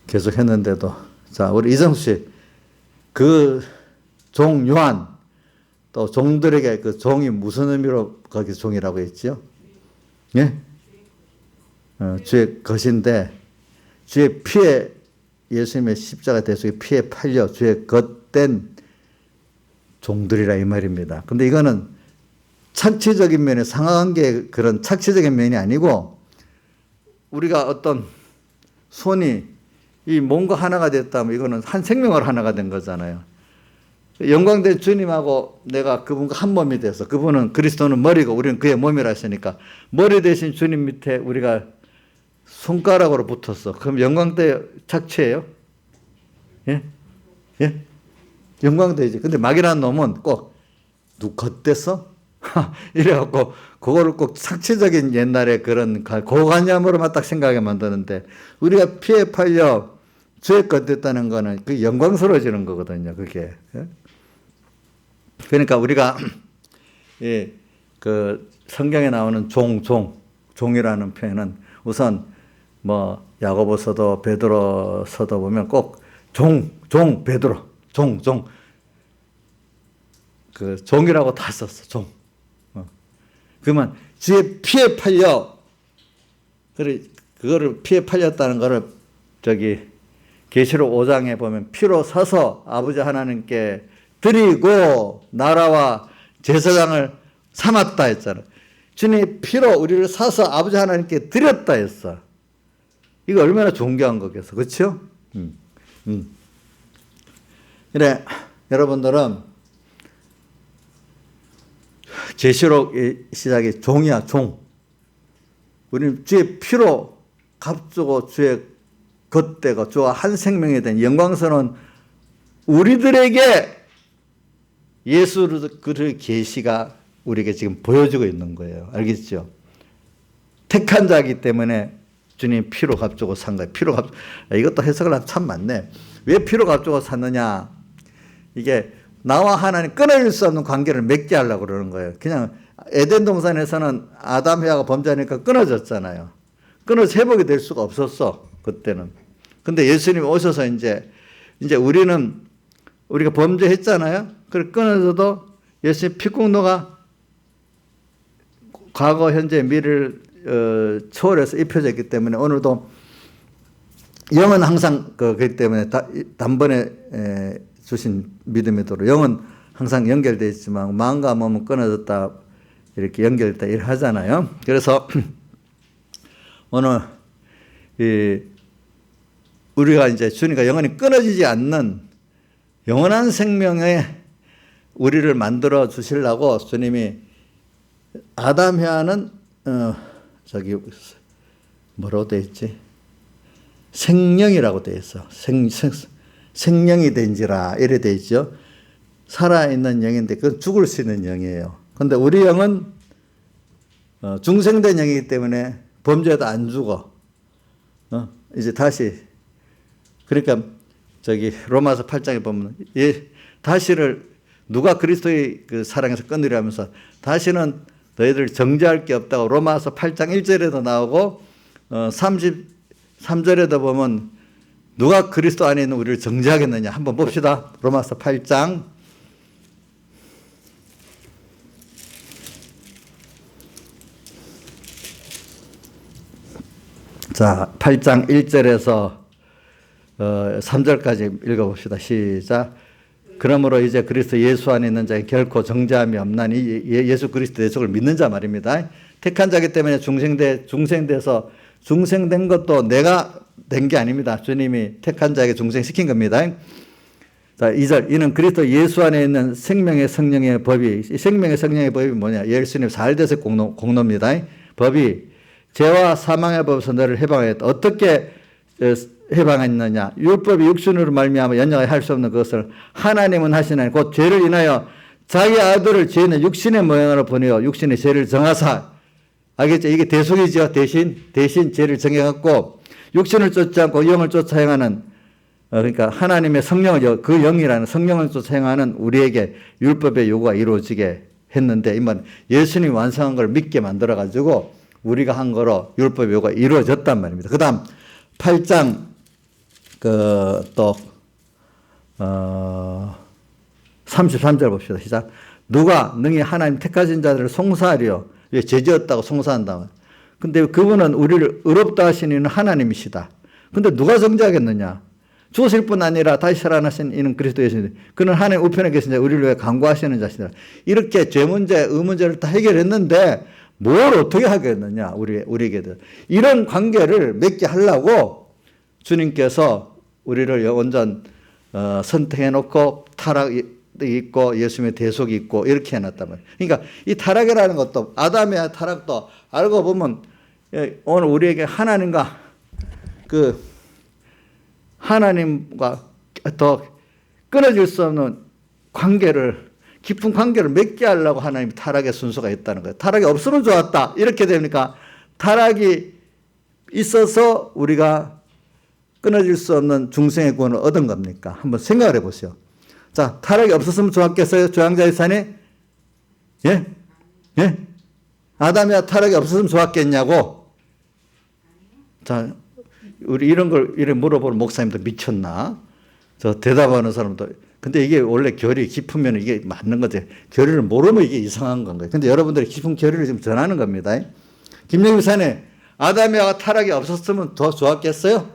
S1: 계속 했는데도. 자, 우리 이정수 씨. 그 종 요한, 또 종들에게 그 종이 무슨 의미로 거기 종이라고 했지요? 예? 주의 것인데, 주의 피에, 예수님의 십자가 대속의 피에 팔려 주의 것된 종들이라 이 말입니다. 근데 이거는 착취적인 면에 상하관계의 그런 착취적인 면이 아니고 우리가 어떤 손이 이 몸과 하나가 됐다면 이거는 한 생명으로 하나가 된 거잖아요. 영광된 주님하고 내가 그분과 한 몸이 돼서 그분은 그리스도는 머리고 우리는 그의 몸이라 했으니까 머리 대신 주님 밑에 우리가 손가락으로 붙었어. 그럼 영광대 착취예요? 예? 예? 영광되지. 근데 마귀라는 놈은 꼭 겉댔어? 이래갖고 그거를 꼭 착취적인 옛날에 그런 고관념으로만 딱 생각하게 만드는데 우리가 피에 팔려 주의 것 됐다는 거는 그 영광스러워지는 거거든요. 그게. 그러니까 우리가 예, 그 성경에 나오는 종이라는 표현은 우선 뭐 야고보서도 베드로서도 보면 꼭 베드로 그 종이라고 다 썼어. 그러면 주의 피에 팔려 그거를 피에 팔렸다는 거를 저기 계시록 5장에 보면 피로 사서 아버지 하나님께 드리고 나라와 제사장을 삼았다 했잖아. 주님이 피로 우리를 사서 아버지 하나님께 드렸다 했어. 이거 얼마나 존귀한 거겠어. 그렇죠? 그래, 여러분들은 계시록의 시작이 종이야, 종. 우리는 주의 피로 값주고 주의 겉대고 주와 한 생명에 대한 영광스러운 우리들에게 예수 그의 계시가 우리에게 지금 보여주고 있는 거예요. 알겠죠? 택한 자이기 때문에 주님 피로 값주고 산 거예요. 피로 값. 이것도 해석을 하면 참 많네. 왜 피로 값주고 샀느냐? 이게 나와 하나님 끊어질 수 없는 관계를 맺게 하려고 그러는 거예요. 그냥 에덴 동산에서는 아담 해와가 범죄하니까 끊어졌잖아요. 끊어서 회복이 될 수가 없었어. 그때는. 근데 예수님이 오셔서 이제 우리가 범죄했잖아요. 그걸 끊어져도 예수님 피국노가 과거, 현재, 미래를 초월해서 입혀졌기 때문에 오늘도 영은 항상 그렇기 때문에 단번에 주신 믿음이도록 영은 항상 연결되어 있지만 마음과 몸은 끊어졌다 이렇게 연결됐다 이렇게 하잖아요. 그래서 오늘 우리가 이제 주님과 영원히 끊어지지 않는 영원한 생명에 우리를 만들어 주시려고 주님이 아담 해와는 뭐라고 되어 있지? 생령이라고 되어 있어. 생령이 된지라 이래 되어 있죠. 살아있는 영인데 그건 죽을 수 있는 영이에요. 근데 우리 영은 중생된 영이기 때문에 범죄도 안 죽어. 이제 다시 그러니까 로마서 8장에 보면 다시를 누가 그리스도의 그 사랑에서 끊으려 하면서 다시는 너희들 정죄할 게 없다고 로마서 8장 1절에도 나오고 33절에도 보면 누가 그리스도 안에 있는 우리를 정죄하겠느냐 한번 봅시다. 로마서 8장 자 8장 1절에서 3절까지 읽어봅시다. 시작. 그러므로 이제 그리스도 예수 안에 있는 자에 결코 정죄함이 없나니 예수 그리스도의 대속을 믿는 자 말입니다. 택한 자기 때문에 중생돼서 중생된 것도 내가 된 게 아닙니다. 주님이 택한 자에게 중생시킨 겁니다. 자, 2절. 이는 그리스도 예수 안에 있는 생명의 성령의 법이, 이 생명의 성령의 법이 뭐냐? 예수님 살대서 공로입니다. 법이 죄와 사망의 법에서 너를 해방하였다. 어떻게 해방했느냐? 율법이 육신으로 말미암아 연약하게 할 수 없는 것을 하나님은 하시나니 곧 죄를 인하여 자기 아들을 죄는 육신의 모양으로 보내어 육신의 죄를 정하사. 알겠죠? 이게 대속이죠. 대신 죄를 정해갖고 육신을 쫓지 않고 영을 쫓아 행하는 그러니까 하나님의 성령을 그 영이라는 성령을 쫓아 행하는 우리에게 율법의 요구가 이루어지게 했는데 이만 예수님이 완성한 걸 믿게 만들어가지고 우리가 한 거로 율법의 요구가 이루어졌단 말입니다. 그 다음 8장 33절 봅시다. 시작. 누가 능히 하나님 택하신 자들을 송사하리요. 죄지었다고 송사한다. 근데 그분은 우리를 의롭다 하신 이는 하나님이시다. 근데 누가 정죄하겠느냐? 죽으실 뿐 아니라 다시 살아나신 이는 그리스도 예수님. 그는 하나님 우편에 계신 자 우리를 위해 간구하시는 자시다. 이렇게 죄 문제, 의 문제를 다 해결했는데 뭘 어떻게 하겠느냐? 우리에게도. 이런 관계를 맺게 하려고 주님께서 우리를 완전 선택해 놓고 타락이 있고 예수님의 대속이 있고 이렇게 해놨단 말이에요. 그러니까 이 타락이라는 것도 아담의 타락도 알고 보면 오늘 우리에게 하나님과 더 끊어질 수 없는 깊은 관계를 맺게 하려고 하나님이 타락의 순서가 있다는 거예요. 타락이 없으면 좋았다. 이렇게 되니까 타락이 있어서 우리가 끊어질 수 없는 중생의 구원을 얻은 겁니까? 한번 생각을 해보세요. 자, 타락이 없었으면 좋았겠어요? 조향자의 산에? 예? 아담이야 타락이 없었으면 좋았겠냐고? 자, 우리 이런 걸 이렇게 물어보는 목사님도 미쳤나? 저 대답하는 사람도. 근데 이게 원래 결이 깊으면 이게 맞는 거지. 결의를 모르면 이게 이상한 건가요? 근데 여러분들이 깊은 결의를 지금 전하는 겁니다. 김영희 산에 아담이와 타락이 없었으면 더 좋았겠어요?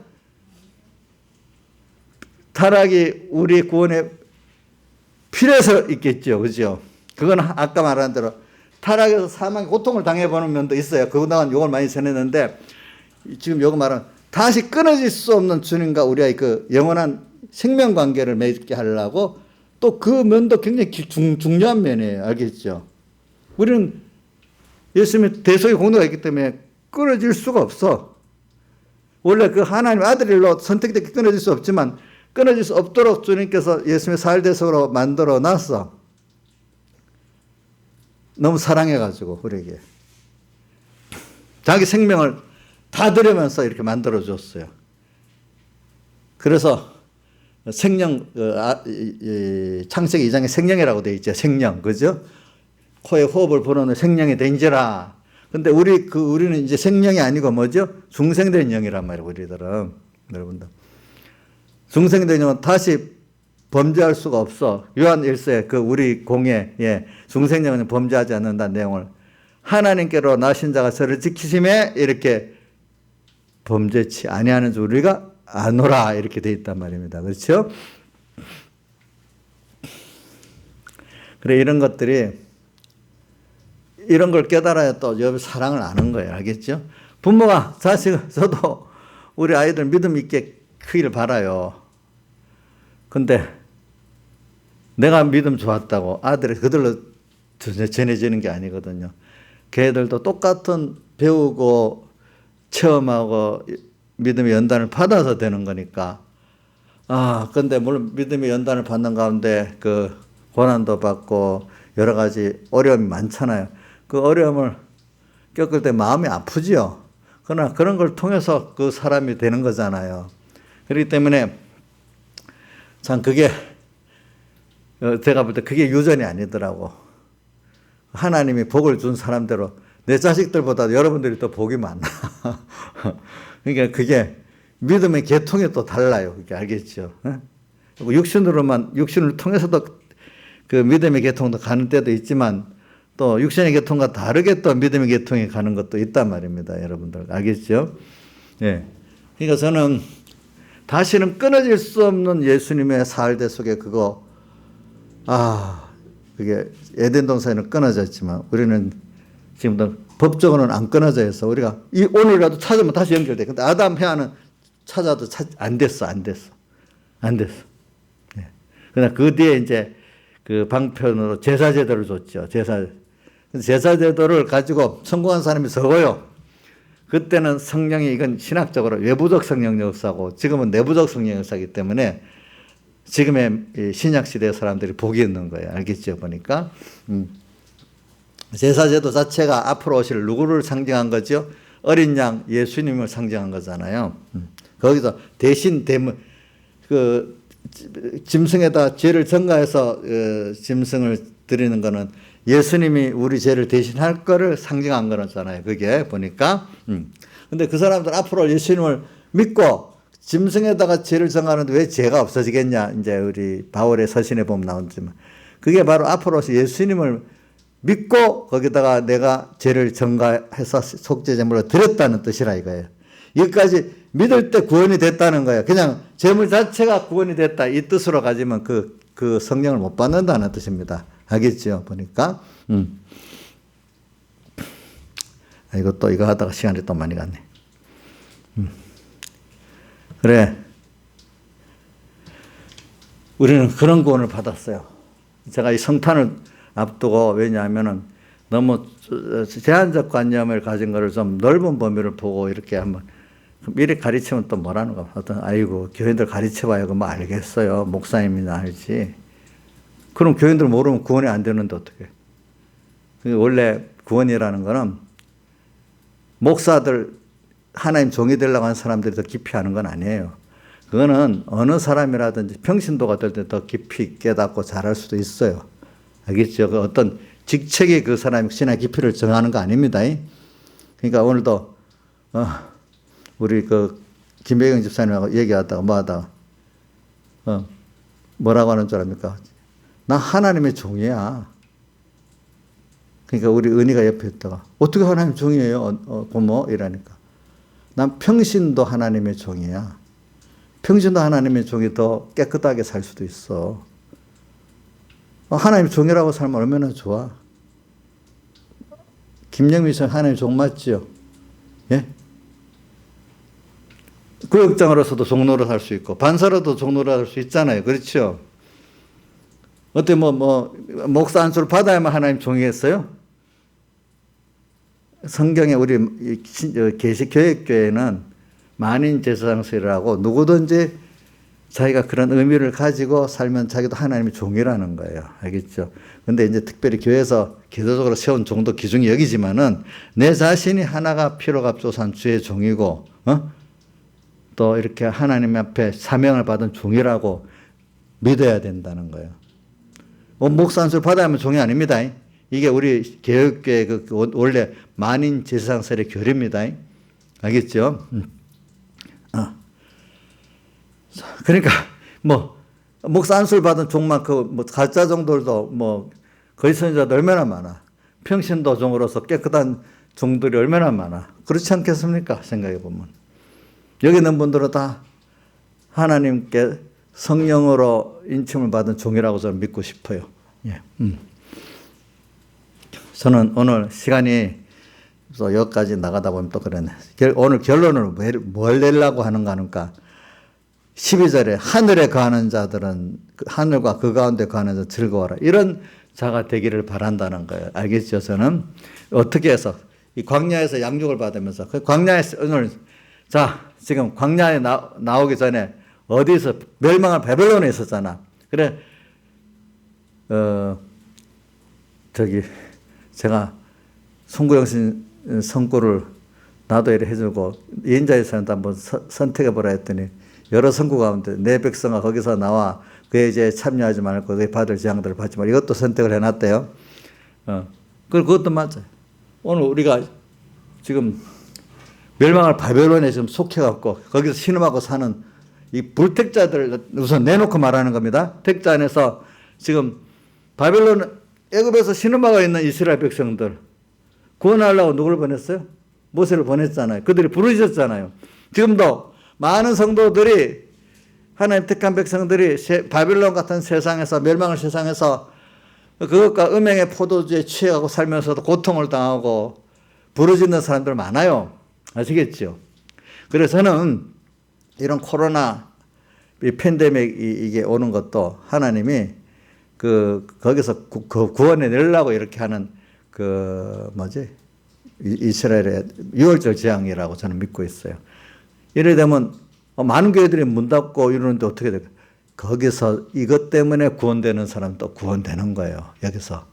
S1: 타락이 우리 구원에 필요해서 있겠죠. 그죠? 그건 아까 말한 대로 타락에서 사망의 고통을 당해보는 면도 있어요. 그동안 욕을 많이 전했는데 지금 요거 말은 다시 끊어질 수 없는 주님과 우리의 그 영원한 생명 관계를 맺게 하려고 또 그 면도 굉장히 중요한 면이에요. 알겠죠? 우리는 예수님의 대속의 공로가 있기 때문에 끊어질 수가 없어. 원래 그 하나님 아들로 선택되게 끊어질 수 없지만 끊어질 수 없도록 주님께서 예수님의 사일대속으로 만들어 놨어. 너무 사랑해가지고 우리에게. 자기 생명을 다 드리면서 이렇게 만들어줬어요. 그래서 생명, 창세기 2장에 생명이라고 되어 있죠. 생명, 그죠? 코에 호흡을 불어넣는 생명이 된지라. 근데 우리는 이제 생명이 아니고 뭐죠? 중생된 영이란 말이에요, 우리들은. 여러분들. 중생된 영은 다시 범죄할 수가 없어. 요한 1세 우리 공예, 중생영은 범죄하지 않는다는 내용을 하나님께로 나신 자가 저를 지키심에 이렇게 범죄치 아니하는 줄 우리가 아노라 이렇게 돼 있단 말입니다. 그렇죠? 그래 이런 것들이 이런 걸 깨달아야 또 여러분 사랑을 아는 거예요. 알겠죠? 부모가 저도 우리 아이들 믿음 있게 크기를 바라요. 근데 내가 믿음 좋았다고 아들이 그들로 전해지는 게 아니거든요. 걔들도 똑같은 배우고 체험하고 믿음의 연단을 받아서 되는 거니까. 근데 물론 믿음의 연단을 받는 가운데 그 고난도 받고 여러 가지 어려움이 많잖아요. 그 어려움을 겪을 때 마음이 아프지요. 그러나 그런 걸 통해서 그 사람이 되는 거잖아요. 그렇기 때문에 참 그게 제가 볼 때 그게 유전이 아니더라고. 하나님이 복을 준 사람대로 내 자식들보다 여러분들이 더 복이 많아. 그러니까 그게 믿음의 계통이 또 달라요. 그게 알겠죠? 육신을 통해서도 그 믿음의 계통도 가는 때도 있지만 또 육신의 계통과 다르게 또 믿음의 계통이 가는 것도 있단 말입니다. 여러분들 알겠죠? 예. 그러니까 저는 다시는 끊어질 수 없는 예수님의 사흘대 속에 그게 에덴 동산에는 끊어졌지만 우리는 지금도 법적으로는 안 끊어져 있어. 우리가 오늘이라도 찾으면 다시 연결돼. 근데 아담 해아는 찾아도 안 됐어. 예. 그러나 그 뒤에 이제 그 방편으로 제사제도를 줬죠. 제사제도를 가지고 성공한 사람이 적어요. 그때는 성령이 이건 신학적으로 외부적 성령 역사고 지금은 내부적 성령 역사이기 때문에 지금의 신약시대 사람들이 복이 있는 거예요. 알겠죠? 보니까. 제사제도 자체가 앞으로 오실 누구를 상징한 거죠? 어린 양 예수님을 상징한 거잖아요. 거기서 대신 짐승에다 죄를 전가해서 짐승을 드리는 거는 예수님이 우리 죄를 대신할 거를 상징한 거잖아요. 그게 보니까. 근데 그 사람들 앞으로 예수님을 믿고 짐승에다가 죄를 전가하는데 왜 죄가 없어지겠냐. 이제 우리 바울의 서신에 보면 나오지만 그게 바로 앞으로 예수님을 믿고 거기다가 내가 죄를 전가해서 속죄제물로 드렸다는 뜻이라 이거예요. 여기까지 믿을 때 구원이 됐다는 거예요. 그냥 제물 자체가 구원이 됐다 이 뜻으로 가지면 그 성령을 못 받는다는 뜻입니다. 알겠죠? 보니까. 이거 하다가 시간이 또 많이 갔네. 그래. 우리는 그런 구원을 받았어요. 제가 이 성탄을 앞두고 왜냐하면은 너무 제한적 관념을 가진 거를 좀 넓은 범위를 보고 이렇게 한번 미리 가르치면 또 뭐라는 거. 아이고, 교인들 가르쳐봐야 뭐 알겠어요. 목사님이나 알지. 그럼 교인들 모르면 구원이 안 되는데 어떡해. 원래 구원이라는 거는 목사들, 하나님 종이 되려고 하는 사람들이 더 깊이 하는 건 아니에요. 그거는 어느 사람이라든지 평신도가 될 때 더 깊이 깨닫고 잘할 수도 있어요. 알겠죠? 그 어떤 직책이 그 사람의 신앙 깊이를 정하는 거 아닙니다. 그러니까 오늘도, 우리 김배경 집사님하고 얘기하다가 뭐라고 하는 줄 압니까? 나 하나님의 종이야. 그러니까 우리 은희가 옆에 있다가 어떻게 하나님 종이에요? 고모 이러니까 난 평신도 하나님의 종이야. 평신도 하나님의 종이 더 깨끗하게 살 수도 있어. 하나님 종이라고 살면 얼마나 좋아. 김영미 씨 하나님 종 맞죠? 예? 구역장으로서도 종로로 살 수 있고 반사로도 종로로 살 수 있잖아요. 그렇죠? 어때 목사 안수를 받아야만 하나님 종이겠어요? 성경에 우리 계시교회는 만인 제사장실이라고 누구든지 자기가 그런 의미를 가지고 살면 자기도 하나님의 종이라는 거예요. 알겠죠? 근데 이제 특별히 교회에서 기도적으로 세운 종도 기중이 여기지만은 내 자신이 하나가 피로갑조산 주의 종이고, 또 이렇게 하나님 앞에 사명을 받은 종이라고 믿어야 된다는 거예요. 목사 안수를 받아야 하면 종이 아닙니다. 이게 우리 개혁교회 원래 만인 제사장설의 교리입니다. 알겠죠? 그러니까 목사 안수를 받은 종만큼 가짜 종들도 거짓 선지자도 얼마나 많아. 평신도 종으로서 깨끗한 종들이 얼마나 많아. 그렇지 않겠습니까? 생각해 보면 여기 있는 분들은 다 하나님께 성령으로 인침을 받은 종이라고 저는 믿고 싶어요. 예. 저는 오늘 시간이 또 여기까지 나가다 보면 또 그러네. 오늘 결론을 뭘 내려고 하는가 하니까 12절에 하늘에 거하는 자들은 하늘과 그 가운데 거하는 자 즐거워라. 이런 자가 되기를 바란다는 거예요. 알겠죠? 저는 어떻게 해서 이 광야에서 양육을 받으면서 그 광야에서 오늘 지금 광야에 나오기 전에 어디서 멸망할 바벨론에 있었잖아. 그래 제가 송구영신 선구를 나도 이렇게 해주고 인자에서는 한번 선택해보라 했더니 여러 선구 가운데 내 백성아 거기서 나와 그에 이제 참여하지 말고 그에 받을 재앙들을 받지 말고 이것도 선택을 해놨대요. 그것도 맞아요. 오늘 우리가 지금 멸망할 바벨론에 지금 속해갖고 거기서 신음하고 사는 이 불택자들 우선 내놓고 말하는 겁니다. 택자 안에서 지금 바벨론 애굽에서 신음하고 있는 이스라엘 백성들 구원하려고 누구를 보냈어요? 모세를 보냈잖아요. 그들이 부르짖었잖아요. 지금도 많은 성도들이 하나님 택한 백성들이 바벨론 같은 세상에서 멸망의 세상에서 그것과 음행의 포도주에 취해가고 살면서도 고통을 당하고 부르짖는 사람들 많아요. 아시겠죠? 그래서 저는 이런 코로나 이 팬데믹 이게 오는 것도 하나님이 거기서 구원해 내려고 이렇게 하는 이스라엘의 유월절 재앙이라고 저는 믿고 있어요. 이래 되면 많은 교회들이 문 닫고 이러는데 어떻게 될까? 거기서 이것 때문에 구원되는 사람도 구원되는 거예요. 여기서.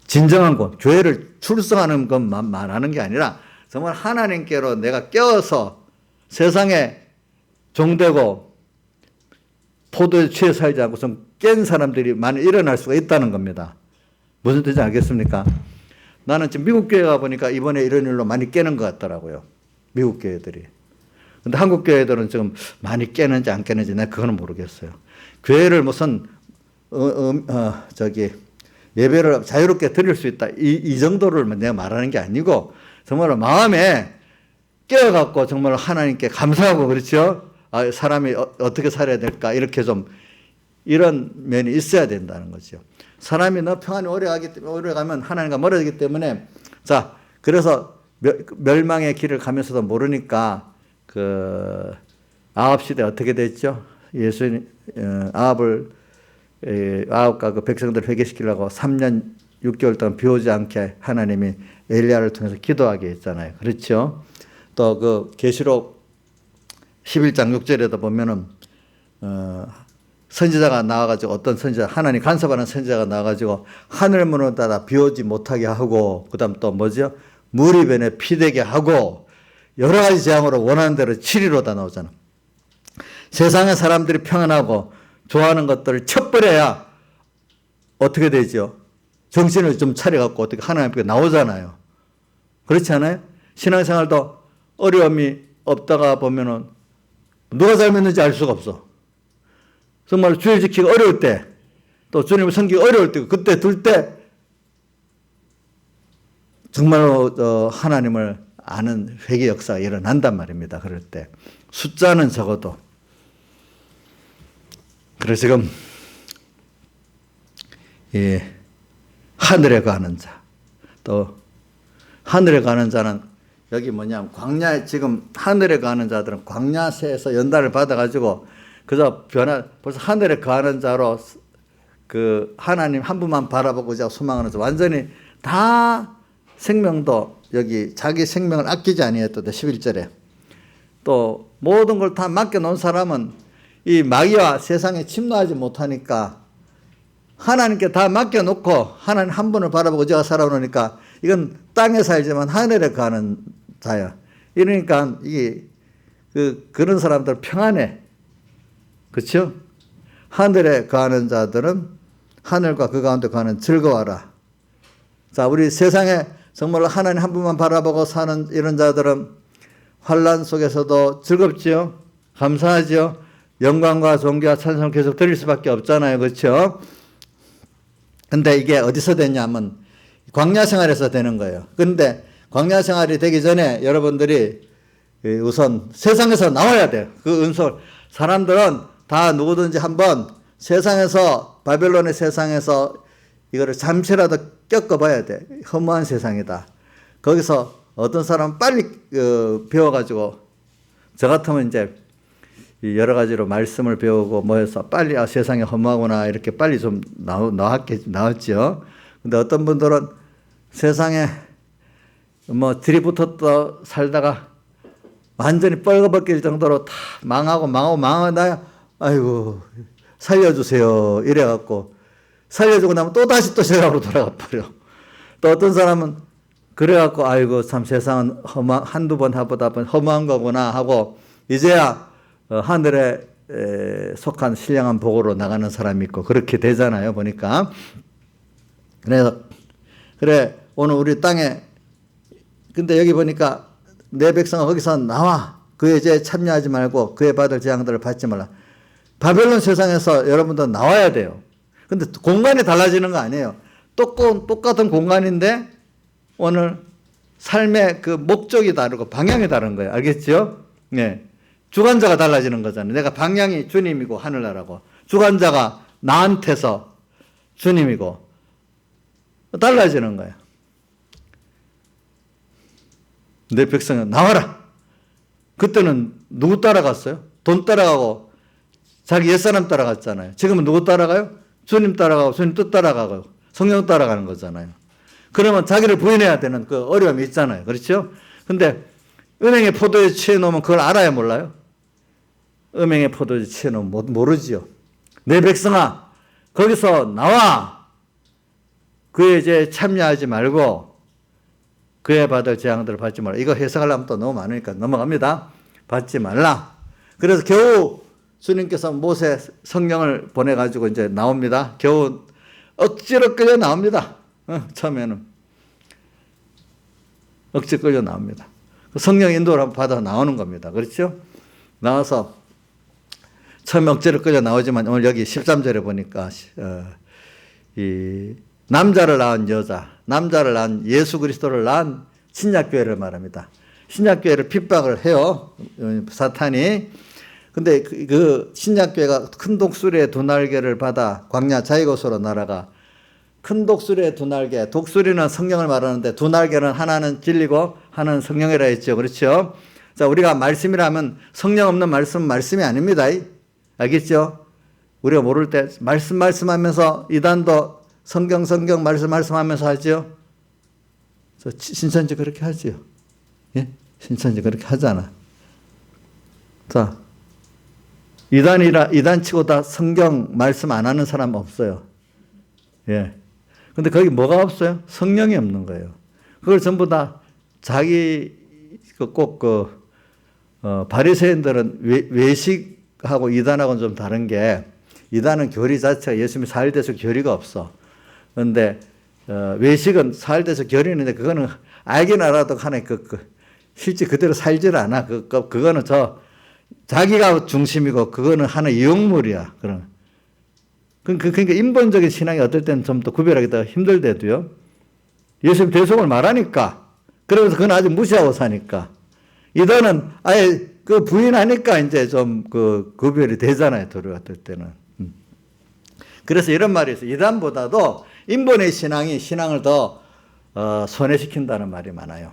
S1: 진정한 구원. 교회를 출석하는 것만 말하는 게 아니라 정말 하나님께로 내가 껴서 세상에 종되고 포도에 취해 살지 않고 좀 깬 사람들이 많이 일어날 수가 있다는 겁니다. 무슨 뜻인지 알겠습니까? 나는 지금 미국 교회 가보니까 이번에 이런 일로 많이 깨는 것 같더라고요. 미국 교회들이. 근데 한국 교회들은 지금 많이 깨는지 안 깨는지 내가 그거는 모르겠어요. 교회를 무슨 예배를 자유롭게 드릴 수 있다 이 정도를 내가 말하는 게 아니고 정말 마음에 깨어갖고 정말 하나님께 감사하고 그렇죠. 사람이 어떻게 살아야 될까 이렇게 좀 이런 면이 있어야 된다는 거죠. 사람이 너 평안히 오래 가면 하나님과 멀어지기 때문에 그래서 멸망의 길을 가면서도 모르니까 9시대 어떻게 됐죠? 아합과 그 백성들을 회개시키려고 3년 6개월 동안 비 오지 않게 하나님이 엘리야를 통해서 기도하게 했잖아요. 그렇죠? 또 계시록 11장 6절에도 보면은 선지자가 나와가지고 어떤 선지자 하나님 간섭하는 선지자가 나와가지고 하늘 문을 닫아 비 오지 못하게 하고 그다음 또 뭐죠? 물이 변해 피되게 하고 여러 가지 재앙으로 원하는 대로 7일로 나오잖아. 세상의 사람들이 평안하고 좋아하는 것들을 쳐버려야 어떻게 되죠? 정신을 좀 차려갖고 어떻게 하나님께 나오잖아요. 그렇지 않아요? 신앙생활도 어려움이 없다가 보면은 누가 잘못했는지 알 수가 없어. 정말 주일 지키기 어려울 때, 또 주님을 섬기기 어려울 때, 그때 둘 때 정말로 하나님을 아는 회개 역사가 일어난단 말입니다. 그럴 때 숫자는 적어도. 그래서 지금 하늘에 가는 자, 또 하늘에 가는 자는 여기 뭐냐면 광야에 지금 하늘에 거하는 자들은 광야세에서 연단을 받아가지고 그저 벌써 하늘에 거하는 자로 그 하나님 한 분만 바라보고자 소망하는 자 완전히 다 생명도 여기 자기 생명을 아끼지 아니했다. 11절에 또 모든 걸 다 맡겨놓은 사람은 이 마귀와 세상에 침노하지 못하니까 하나님께 다 맡겨놓고 하나님 한 분을 바라보고 제가 살아오니까 이건 땅에 살지만 하늘에 가는 자야. 이러니까 이게 그런 사람들 평안해. 그렇죠? 하늘에 가는 자들은 하늘과 그 가운데 가는 즐거워라. 자, 우리 세상에 정말로 하나님 한 분만 바라보고 사는 이런 자들은 환난 속에서도 즐겁지요? 감사하죠? 영광과 존귀와 찬송을 계속 드릴 수밖에 없잖아요. 그렇죠? 근데 이게 어디서 되냐면 광야 생활에서 되는 거예요. 근데 광야 생활이 되기 전에 여러분들이 우선 세상에서 나와야 돼요. 그 은솔. 사람들은 다 누구든지 한번 세상에서, 바벨론의 세상에서 이거를 잠시라도 겪어봐야 돼. 허무한 세상이다. 거기서 어떤 사람은 빨리 배워가지고, 저 같으면 이제 여러 가지로 말씀을 배우고 뭐 해서 빨리 세상이 허무하구나 이렇게 빨리 좀 나왔죠. 근데 어떤 분들은 세상에 뭐 들이붙었다 살다가 완전히 뻘거벗길 정도로 다 망하다 아이고 살려주세요 이래갖고 살려주고 나면 또 다시 또 세상으로 돌아가 버려. 또 어떤 사람은 그래갖고 아이고 참 세상은 한두 번 하보다 허무한 거구나 하고 이제야 하늘에 속한 신령한 복으로 나가는 사람이 있고 그렇게 되잖아요. 보니까. 그래서 그래 오늘 우리 땅에 근데 여기 보니까 내 백성아 거기서 나와 그의 죄에 참여하지 말고 그의 받을 재앙들을 받지 말라. 바벨론 세상에서 여러분들 나와야 돼요. 근데 공간이 달라지는 거 아니에요. 똑같은 공간인데 오늘 삶의 그 목적이 다르고 방향이 다른 거예요. 알겠죠? 네. 주관자가 달라지는 거잖아요. 내가 방향이 주님이고 하늘나라고 주관자가 나한테서 주님이고 달라지는 거예요. 내 백성은 나와라. 그때는 누구 따라갔어요? 돈 따라가고 자기 옛사람 따라갔잖아요. 지금은 누구 따라가요? 주님 따라가고 주님 뜻 따라가고 성령 따라가는 거잖아요. 그러면 자기를 부인해야 되는 그 어려움이 있잖아요. 그렇죠? 근데 은행에 포도에 취해 놓으면 그걸 알아야 몰라요? 음행의 포도에 취해 놓으면 모르지요. 내 백성아 거기서 나와. 그의 죄에 참여하지 말고 그의 받을 재앙들을 받지 말라. 이거 해석하려면 또 너무 많으니까 넘어갑니다. 받지 말라. 그래서 겨우 주님께서 모세 성령을 보내가지고 이제 나옵니다. 겨우 억지로 끌려 나옵니다. 처음에는 억지 끌려 나옵니다. 성령 인도를 받아 나오는 겁니다. 그렇죠? 나와서 처음 억지로 끌려 나오지만 오늘 여기 13절에 보니까 이 남자를 낳은 여자, 남자를 낳은 예수 그리스도를 낳은 신약교회를 말합니다. 신약교회를 핍박을 해요. 사탄이. 근데 그 신약교회가 큰 독수리의 두 날개를 받아 광야 자이고스로 날아가 큰 독수리의 두 날개, 독수리는 성령을 말하는데 두 날개는 하나는 진리고 하나는 성령이라 했죠. 그렇죠? 자, 우리가 말씀이라면 성령 없는 말씀은 말씀이 아닙니다. 알겠죠? 우리가 모를 때 말씀하면서 이단도 성경 말씀하면서 하죠. 신천지 그렇게 하죠. 예? 신천지 그렇게 하잖아. 자, 이단치고 다 성경 말씀 안 하는 사람 없어요. 예. 근데 거기 뭐가 없어요? 성령이 없는 거예요. 그걸 전부 다 자기 바리새인들은 외식하고 이단하고는 좀 다른 게 이단은 교리 자체가 예수님이 사흘돼서 교리가 없어. 그런데 외식은 사흘돼서 교리 있는데 그거는 알긴 알아도 하나 실제 그대로 살질 않아. 그거는 자기가 중심이고 그거는 하나의 유혹물이야. 그러니까 인본적인 신앙이 어떨 때는 좀 더 구별하기 더 힘들대도요. 예수님 대속을 말하니까 그러면서 그건 아주 무시하고 사니까 이단은 아예 그 부인하니까 이제 좀 구별이 되잖아요. 도리 어떨 때는. 그래서 이런 말이 있어요. 이단보다도 인본의 신앙이 신앙을 더 손해시킨다는 말이 많아요.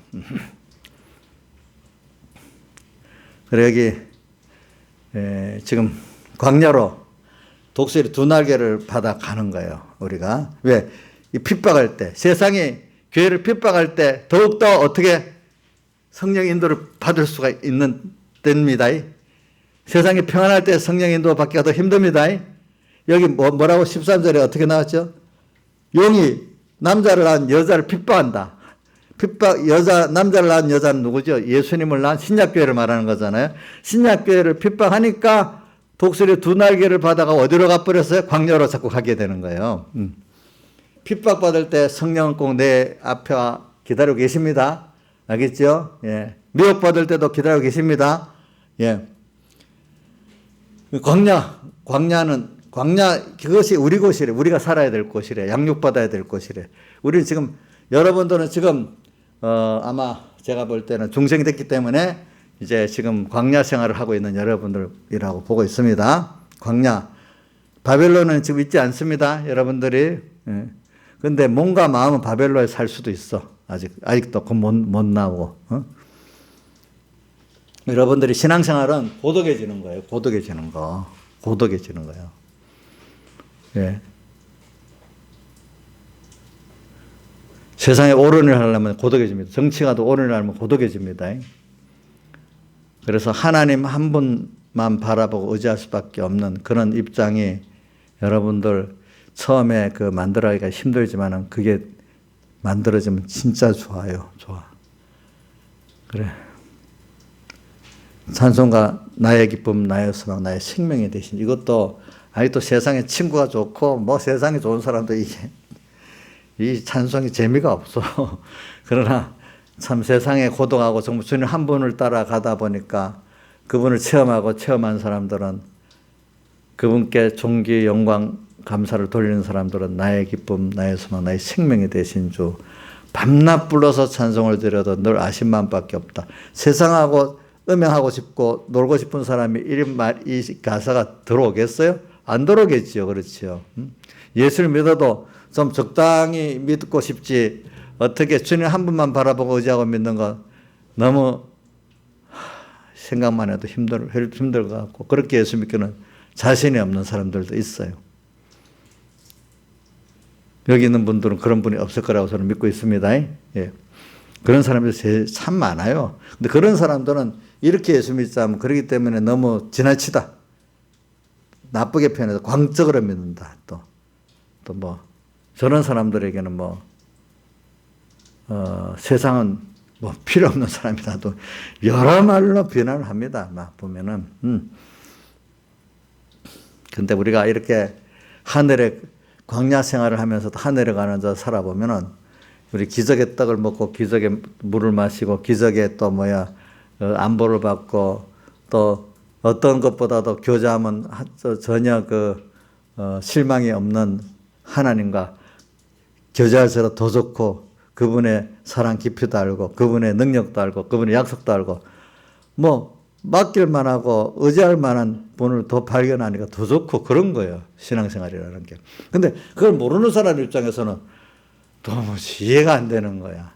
S1: 그래 여기 지금 광야로 독수리 두 날개를 받아 가는 거예요. 우리가 왜? 이 핍박할 때, 세상이 교회를 핍박할 때 더욱더 어떻게 성령 인도를 받을 수가 있는 때입니다. 세상이 평안할 때 성령 인도 받기가 더 힘듭니다. 여기 뭐라고 13절에 어떻게 나왔죠? 용이 남자를 낳은 여자를 핍박한다. 남자를 낳은 여자는 누구죠? 예수님을 낳은 신약교회를 말하는 거잖아요. 신약교회를 핍박하니까 독수리 두 날개를 받아가 어디로 가버렸어요? 광야로 자꾸 가게 되는 거예요. 핍박받을 때 성령은 꼭 내 앞에 기다리고 계십니다. 알겠죠? 예. 미혹받을 때도 기다리고 계십니다. 예. 광야, 그것이 우리 곳이래. 우리가 살아야 될 곳이래. 양육받아야 될 곳이래. 우리는 지금, 여러분들은 지금, 아마 제가 볼 때는 중생이 됐기 때문에 이제 지금 광야 생활을 하고 있는 여러분들이라고 보고 있습니다. 광야. 바벨론은 지금 있지 않습니다. 여러분들이. 예. 근데 몸과 마음은 바벨론에 살 수도 있어. 아직도 못 나오고. 여러분들이 신앙생활은 고독해지는 거예요. 고독해지는 거예요. 예. 세상에 옳은 일을 하려면 고독해집니다. 정치가도 옳은 일을 하면 고독해집니다. 그래서 하나님 한 분만 바라보고 의지할 수밖에 없는 그런 입장이 여러분들 처음에 만들어가기가 힘들지만은 그게 만들어지면 진짜 좋아요. 좋아. 그래. 찬송가 나의 기쁨, 나의 소망, 나의 생명이 되신 이것도 아직도 세상에 친구가 좋고 뭐 세상에 좋은 사람도 이 찬송이 재미가 없어. 그러나 참 세상에 고독하고 정말 주님 한 분을 따라가다 보니까 그분을 체험한 사람들은 그분께 존귀, 영광, 감사를 돌리는 사람들은 나의 기쁨, 나의 소망, 나의 생명이 되신 주 밤낮 불러서 찬송을 드려도 늘 아심만밖에 없다. 세상하고 음행하고 싶고 놀고 싶은 사람이 이 가사가 들어오겠어요? 안 들어오겠지요. 그렇죠. 예수를 믿어도 좀 적당히 믿고 싶지 어떻게 주님 한 분만 바라보고 의지하고 믿는 건 너무 생각만 해도 힘들 것 같고 그렇게 예수 믿기는 자신이 없는 사람들도 있어요. 여기 있는 분들은 그런 분이 없을 거라고 저는 믿고 있습니다. 예. 그런 사람들이 참 많아요. 근데 그런 사람들은 이렇게 예수 믿자면 그렇기 때문에 너무 지나치다. 나쁘게 표현해서 광적으로 믿는다. 또 뭐 저런 사람들에게는 세상은 필요 없는 사람이라도 여러 말로 비난을 합니다. 막 보면은. 근데 우리가 이렇게 하늘에 광야 생활을 하면서도 하늘에 가는 자 살아보면은 우리 기적의 떡을 먹고 기적의 물을 마시고 기적의 또 안보를 받고 또 어떤 것보다도 교제하면 전혀 실망이 없는 하나님과 교제할수록 더 좋고 그분의 사랑 깊이도 알고 그분의 능력도 알고 그분의 약속도 알고 맡길만 하고 의지할 만한 분을 더 발견하니까 더 좋고 그런 거예요. 신앙생활이라는 게. 근데 그걸 모르는 사람 입장에서는 도무지 이해가 안 되는 거야.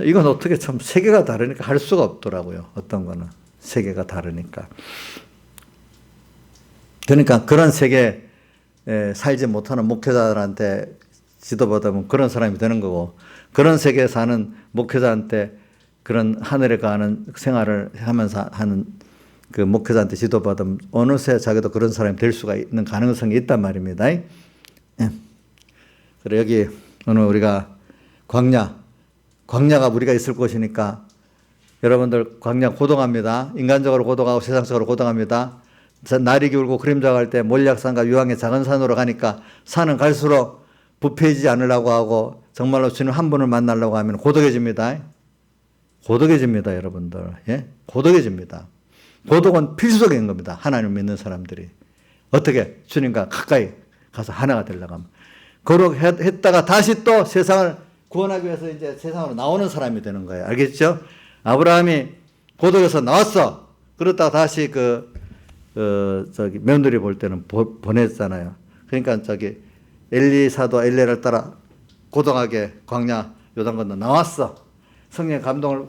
S1: 이건 어떻게 참 세계가 다르니까 할 수가 없더라고요. 어떤 거는 세계가 다르니까. 그러니까 그런 세계에 살지 못하는 목회자들한테 지도받으면 그런 사람이 되는 거고 그런 세계에 사는 목회자한테 그런 하늘에 가는 생활을 하면서 하는 그 목회자한테 지도받으면 어느새 자기도 그런 사람이 될 수가 있는 가능성이 있단 말입니다. 예. 그래 여기 오늘 우리가 광야가 우리가 있을 곳이니까 여러분들 광야 고동합니다. 인간적으로 고동하고 세상적으로 고동합니다. 날이 기울고 그림자 갈 때 몰약산과 유황의 작은 산으로 가니까 산은 갈수록 부패해지지 않으려고 하고 정말로 주님 한 분을 만나려고 하면 고독해집니다. 고독해집니다, 여러분들. 예? 고독해집니다. 고독은 필수적인 겁니다. 하나님을 믿는 사람들이. 어떻게? 주님과 가까이 가서 하나가 되려고 하면. 고독했다가 다시 또 세상을 구원하기 위해서 이제 세상으로 나오는 사람이 되는 거예요. 알겠죠? 아브라함이 고독에서 나왔어. 그러다가 다시 며느리 볼 때는 보냈잖아요. 그러니까 엘리사도 엘리야를 따라 고독하게 광야 요단 건너 나왔어. 성령의 감동을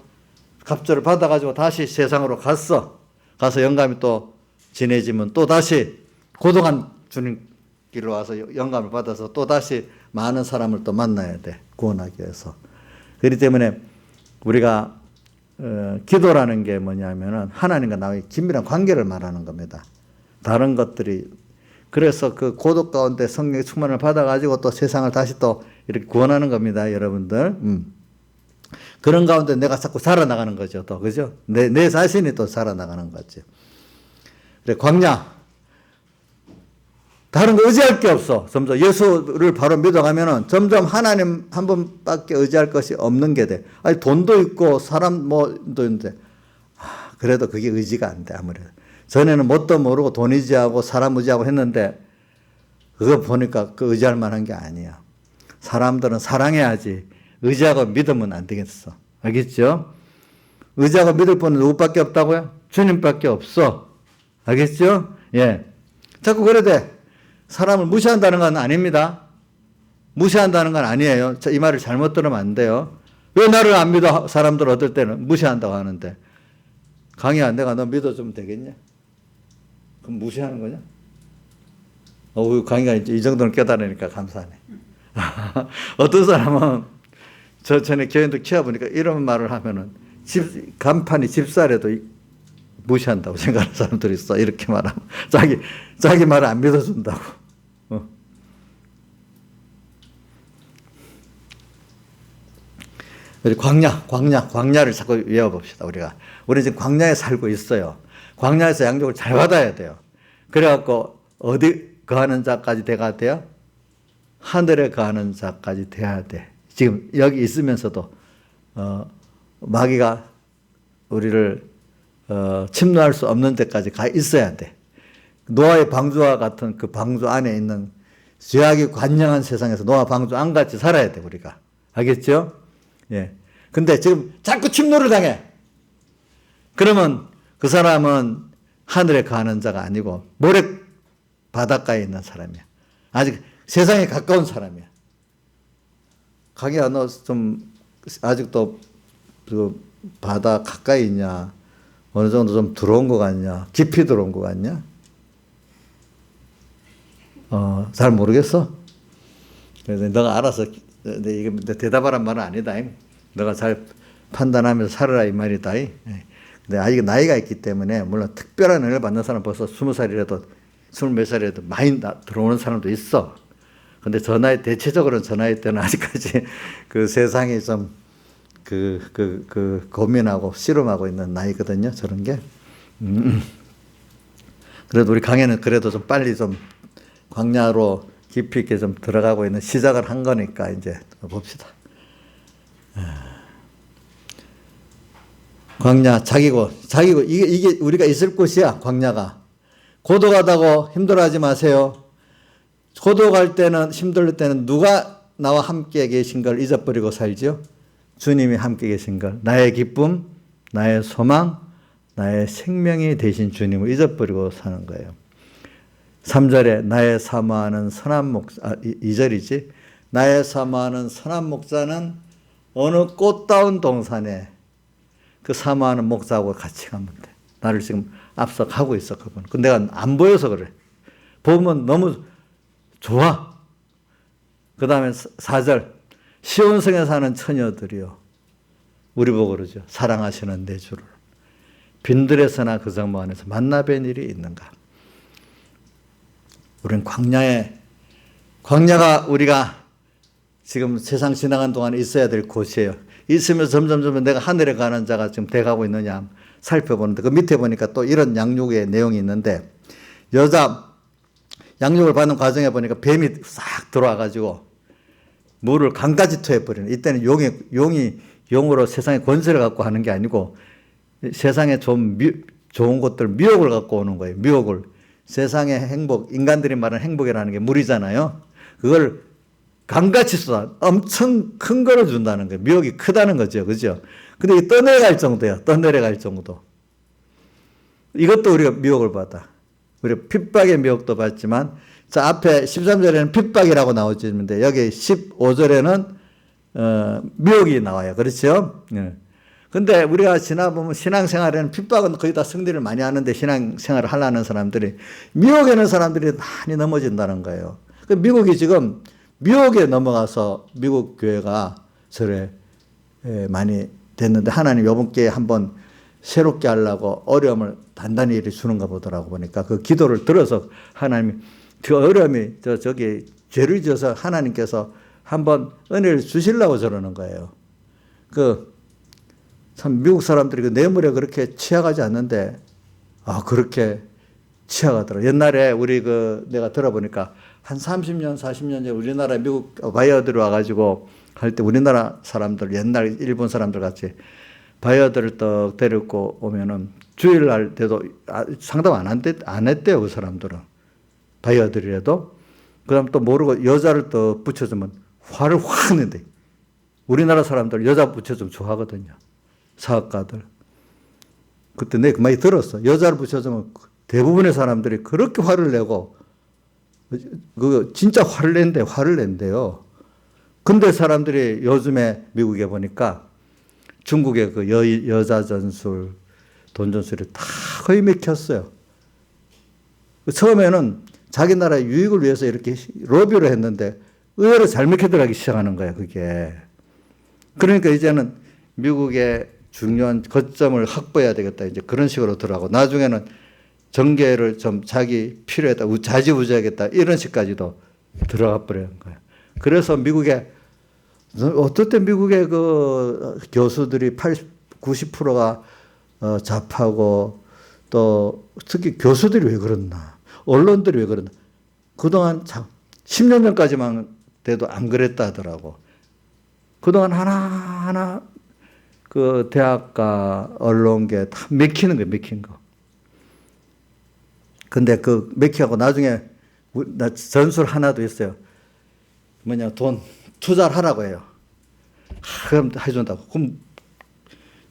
S1: 갑절을 받아가지고 다시 세상으로 갔어. 가서 영감이 또 지내지면 또 다시 고동한 주님 길로 와서 영감을 받아서 또 다시 많은 사람을 또 만나야 돼. 구원하기 위해서. 그렇기 때문에 우리가 기도라는 게 뭐냐면은 하나님과 나의 긴밀한 관계를 말하는 겁니다. 다른 것들이 그래서 그 고독 가운데 성령의 충만을 받아가지고 또 세상을 다시 또 이렇게 구원하는 겁니다, 여러분들. 그런 가운데 내가 자꾸 살아나가는 거죠, 또 그죠? 내 자신이 또 살아나가는 거지. 그래 광야. 다른 거 의지할 게 없어. 점점 예수를 바로 믿어가면은 점점 하나님 한 분밖에 의지할 것이 없는 게 돼. 아니 돈도 있고 사람 뭐도 있는데 그래도 그게 의지가 안 돼 아무래도. 전에는 뭣도 모르고 돈 의지하고 사람 의지하고 했는데 그거 보니까 그 의지할 만한 게 아니야. 사람들은 사랑해야지 의지하고 믿으면 안 되겠어. 알겠죠? 의지하고 믿을 분은 누구밖에 없다고요? 주님밖에 없어. 알겠죠? 예. 자꾸 그래 돼. 사람을 무시한다는 건 아닙니다. 무시한다는 건 아니에요. 이 말을 잘못 들으면 안 돼요. 왜 나를 안 믿어? 사람들 어떨 때는 무시한다고 하는데. 강희야, 내가 너 믿어주면 되겠냐? 그럼 무시하는 거냐? 강희가 이제 이 정도는 깨달으니까 감사하네. 어떤 사람은 저 전에 교인들 키워보니까 이런 말을 하면은 간판이 집사래도 무시한다고 생각하는 사람들이 있어. 이렇게 말하면. 자기 말을 안 믿어준다고. 우리 광야를 자꾸 외워봅시다, 우리 지금 광야에 살고 있어요. 광야에서 양육을 잘 받아야 돼요. 그래갖고, 어디 거하는 자까지 돼야 돼요? 하늘에 거하는 자까지 돼야 돼. 지금 여기 있으면서도, 마귀가 우리를 침노할 수 없는 데까지 가 있어야 돼. 노아의 방주와 같은 그 방주 안에 있는 죄악이 관영한 세상에서 노아 방주 안같이 살아야 돼, 우리가. 알겠죠? 예. 근데 지금 자꾸 침노를 당해. 그러면 그 사람은 하늘에 가는 자가 아니고 모래 바닷가에 있는 사람이야. 아직 세상에 가까운 사람이야. 강희야, 너 좀 아직도 그 바다 가까이 있냐? 어느 정도 좀 들어온 것 같냐? 깊이 들어온 것 같냐? 잘 모르겠어? 그래서 너가 알아서, 이게 대답하란 말은 아니다. 너가 잘 판단하면서 살아라 이 말이다. 근데 아직 나이가 있기 때문에 물론 특별한 은혜를 받는 사람은 벌써 20살이라도 20몇 살이라도 많이 들어오는 사람도 있어. 근데 저 나이, 대체적으로는 저 나이 때는 아직까지 그 세상이 좀 고민하고 씨름하고 있는 나이거든요. 저런 게. 그래도 우리 강해는 그래도 좀 빨리 좀 광야로 깊이 있게 좀 들어가고 있는 시작을 한 거니까 이제 봅시다. 광야, 자기고, 이게 우리가 있을 곳이야, 광야가. 고독하다고 힘들어하지 마세요. 고독할 때는, 힘들 때는 누가 나와 함께 계신 걸 잊어버리고 살죠? 주님이 함께 계신 걸. 나의 기쁨, 나의 소망, 나의 생명이 되신 주님을 잊어버리고 사는 거예요. 3절에 나의 사모하는 선한 목자, 2절이지. 나의 사모하는 선한 목자는 어느 꽃다운 동산에 그 사모하는 목자하고 같이 가면 돼. 나를 지금 앞서 가고 있어, 그분. 근데 내가 안 보여서 그래. 보면 너무 좋아. 그 다음에 4절. 시온성에 사는 처녀들이요. 우리 보고 그러죠. 사랑하시는 내 주를. 빈들에서나 그 성모 안에서 만나 뵌 일이 있는가. 우리는 광야가 우리가 지금 세상 지나간 동안에 있어야 될 곳이에요. 있으면서 점점 내가 하늘에 가는 자가 지금 돼가고 있느냐 살펴보는데 그 밑에 보니까 또 이런 양육의 내용이 있는데 여자 양육을 받는 과정에 보니까 뱀이 싹 들어와가지고 물을 강까지 토해버리는. 이때는 용으로 세상의 권세를 갖고 하는 게 아니고 세상에 좀 좋은 것들 미혹을 갖고 오는 거예요. 미혹을. 세상의 행복, 인간들이 말하는 행복이라는 게 물이잖아요. 그걸 강같이 쏟아 엄청 큰 거를 준다는 거예요. 미혹이 크다는 거죠. 그죠? 근데 이게 떠내려갈 정도야. 떠내려갈 정도. 이것도 우리가 미혹을 받아. 우리가 핍박의 미혹도 받지만 자, 앞에 13절에는 핍박이라고 나오는데 여기 15절에는 미혹이 나와요. 그렇죠? 네. 근데 우리가 지나보면 신앙생활에는 핍박은 거의 다 승리를 많이 하는데 신앙생활을 하려는 사람들이 미혹에는 사람들이 많이 넘어진다는 거예요. 그 미국이 지금 미혹에 넘어가서 미국 교회가 절에 많이 됐는데 하나님 이번 기회에 한번 새롭게 하려고 어려움을 단단히 이렇게 주는가 보더라고 보니까 그 기도를 들어서 하나님이 그 어려움이 저기 죄를 지어서 하나님께서 한번 은혜를 주시려고 저러는 거예요. 참 미국 사람들이 그 뇌물에 그렇게 취약하지 않는데 그렇게 취약하더라. 옛날에 우리 내가 들어보니까 한 30년, 40년 전에 우리나라 미국 바이어들이 와가지고 할 때 우리나라 사람들 옛날 일본 사람들 같이 바이어들을 떡 데리고 오면은 주일날 때도 상담 안 했대요. 그 사람들은. 바이어들이라도. 그 다음 또 모르고 여자를 또 붙여주면 화를 확 낸대. 우리나라 사람들 여자 붙여주면 좋아하거든요. 사업가들. 그때 내가 많이 들었어. 여자를 붙여주면 대부분의 사람들이 그렇게 화를 내고, 진짜 화를 낸대요. 근데 사람들이 요즘에 미국에 보니까 중국의 그 여자 전술, 돈 전술이 다 거의 맥혔어요. 처음에는 자기 나라의 유익을 위해서 이렇게 로비를 했는데 의외로 잘 맥혀 들어가기 시작하는 거야, 그게. 그러니까 이제는 미국의 중요한 거점을 확보해야 되겠다. 이제 그런 식으로 들어가고 나중에는 정계를 좀 자기 필요에다 자지우지하겠다. 이런 식까지도 들어가 버리는 거예요. 그래서 미국에 어떨 때 미국의 그 교수들이 90%가 좌파고 또 특히 교수들이 왜 그랬나, 언론들이 왜 그랬나. 그동안 10년 전까지만 돼도 안 그랬다 하더라고. 그동안 하나하나 그 대학가 언론계 다 맥히는 거예요, 맥힌 거. 근데 그 맥히고 나중에 나 전술 하나도 있어요. 돈 투자를 하라고 해요. 그럼 해준다고. 그럼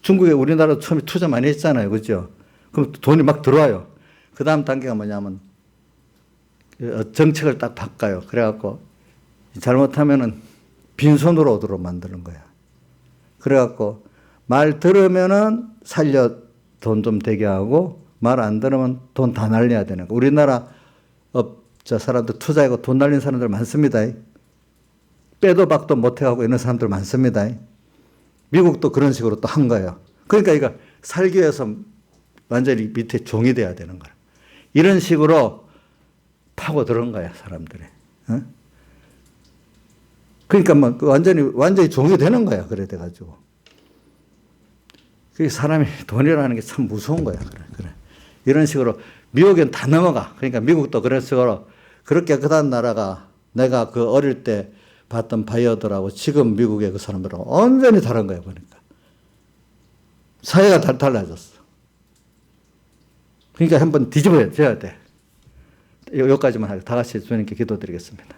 S1: 중국에 우리나라 처음에 투자 많이 했잖아요. 그죠? 그럼 돈이 막 들어와요. 그 다음 단계가 뭐냐면 정책을 딱 바꿔요. 그래갖고 잘못하면은 빈손으로 오도록 만드는 거야. 그래갖고 말 들으면은 살려 돈 좀 되게 하고 말 안 들으면 돈 다 날려야 되는 거. 우리나라 사람들 투자하고 돈 날린 사람들 많습니다. 빼도 박도 못해가고 이런 사람들 많습니다. 미국도 그런 식으로 또 한 거예요. 그러니까 이거 살기 위해서 완전히 밑에 종이 돼야 되는 거야. 이런 식으로 파고 들어온 거야, 사람들이. 어? 그러니까 뭐 완전히 종이 되는 거야. 그래 돼가지고. 그 사람이 돈이라는 게 참 무서운 거야. 그래. 이런 식으로 미국엔 다 넘어가. 그러니까 미국도 그런 식으로 그렇게 그다음 나라가 내가 그 어릴 때 봤던 바이어들하고 지금 미국의 그 사람들하고 완전히 다른 거야, 보니까. 사회가 달라졌어. 그러니까 한번 뒤집어야 돼. 여기까지만 하고 다 같이 주님께 기도드리겠습니다.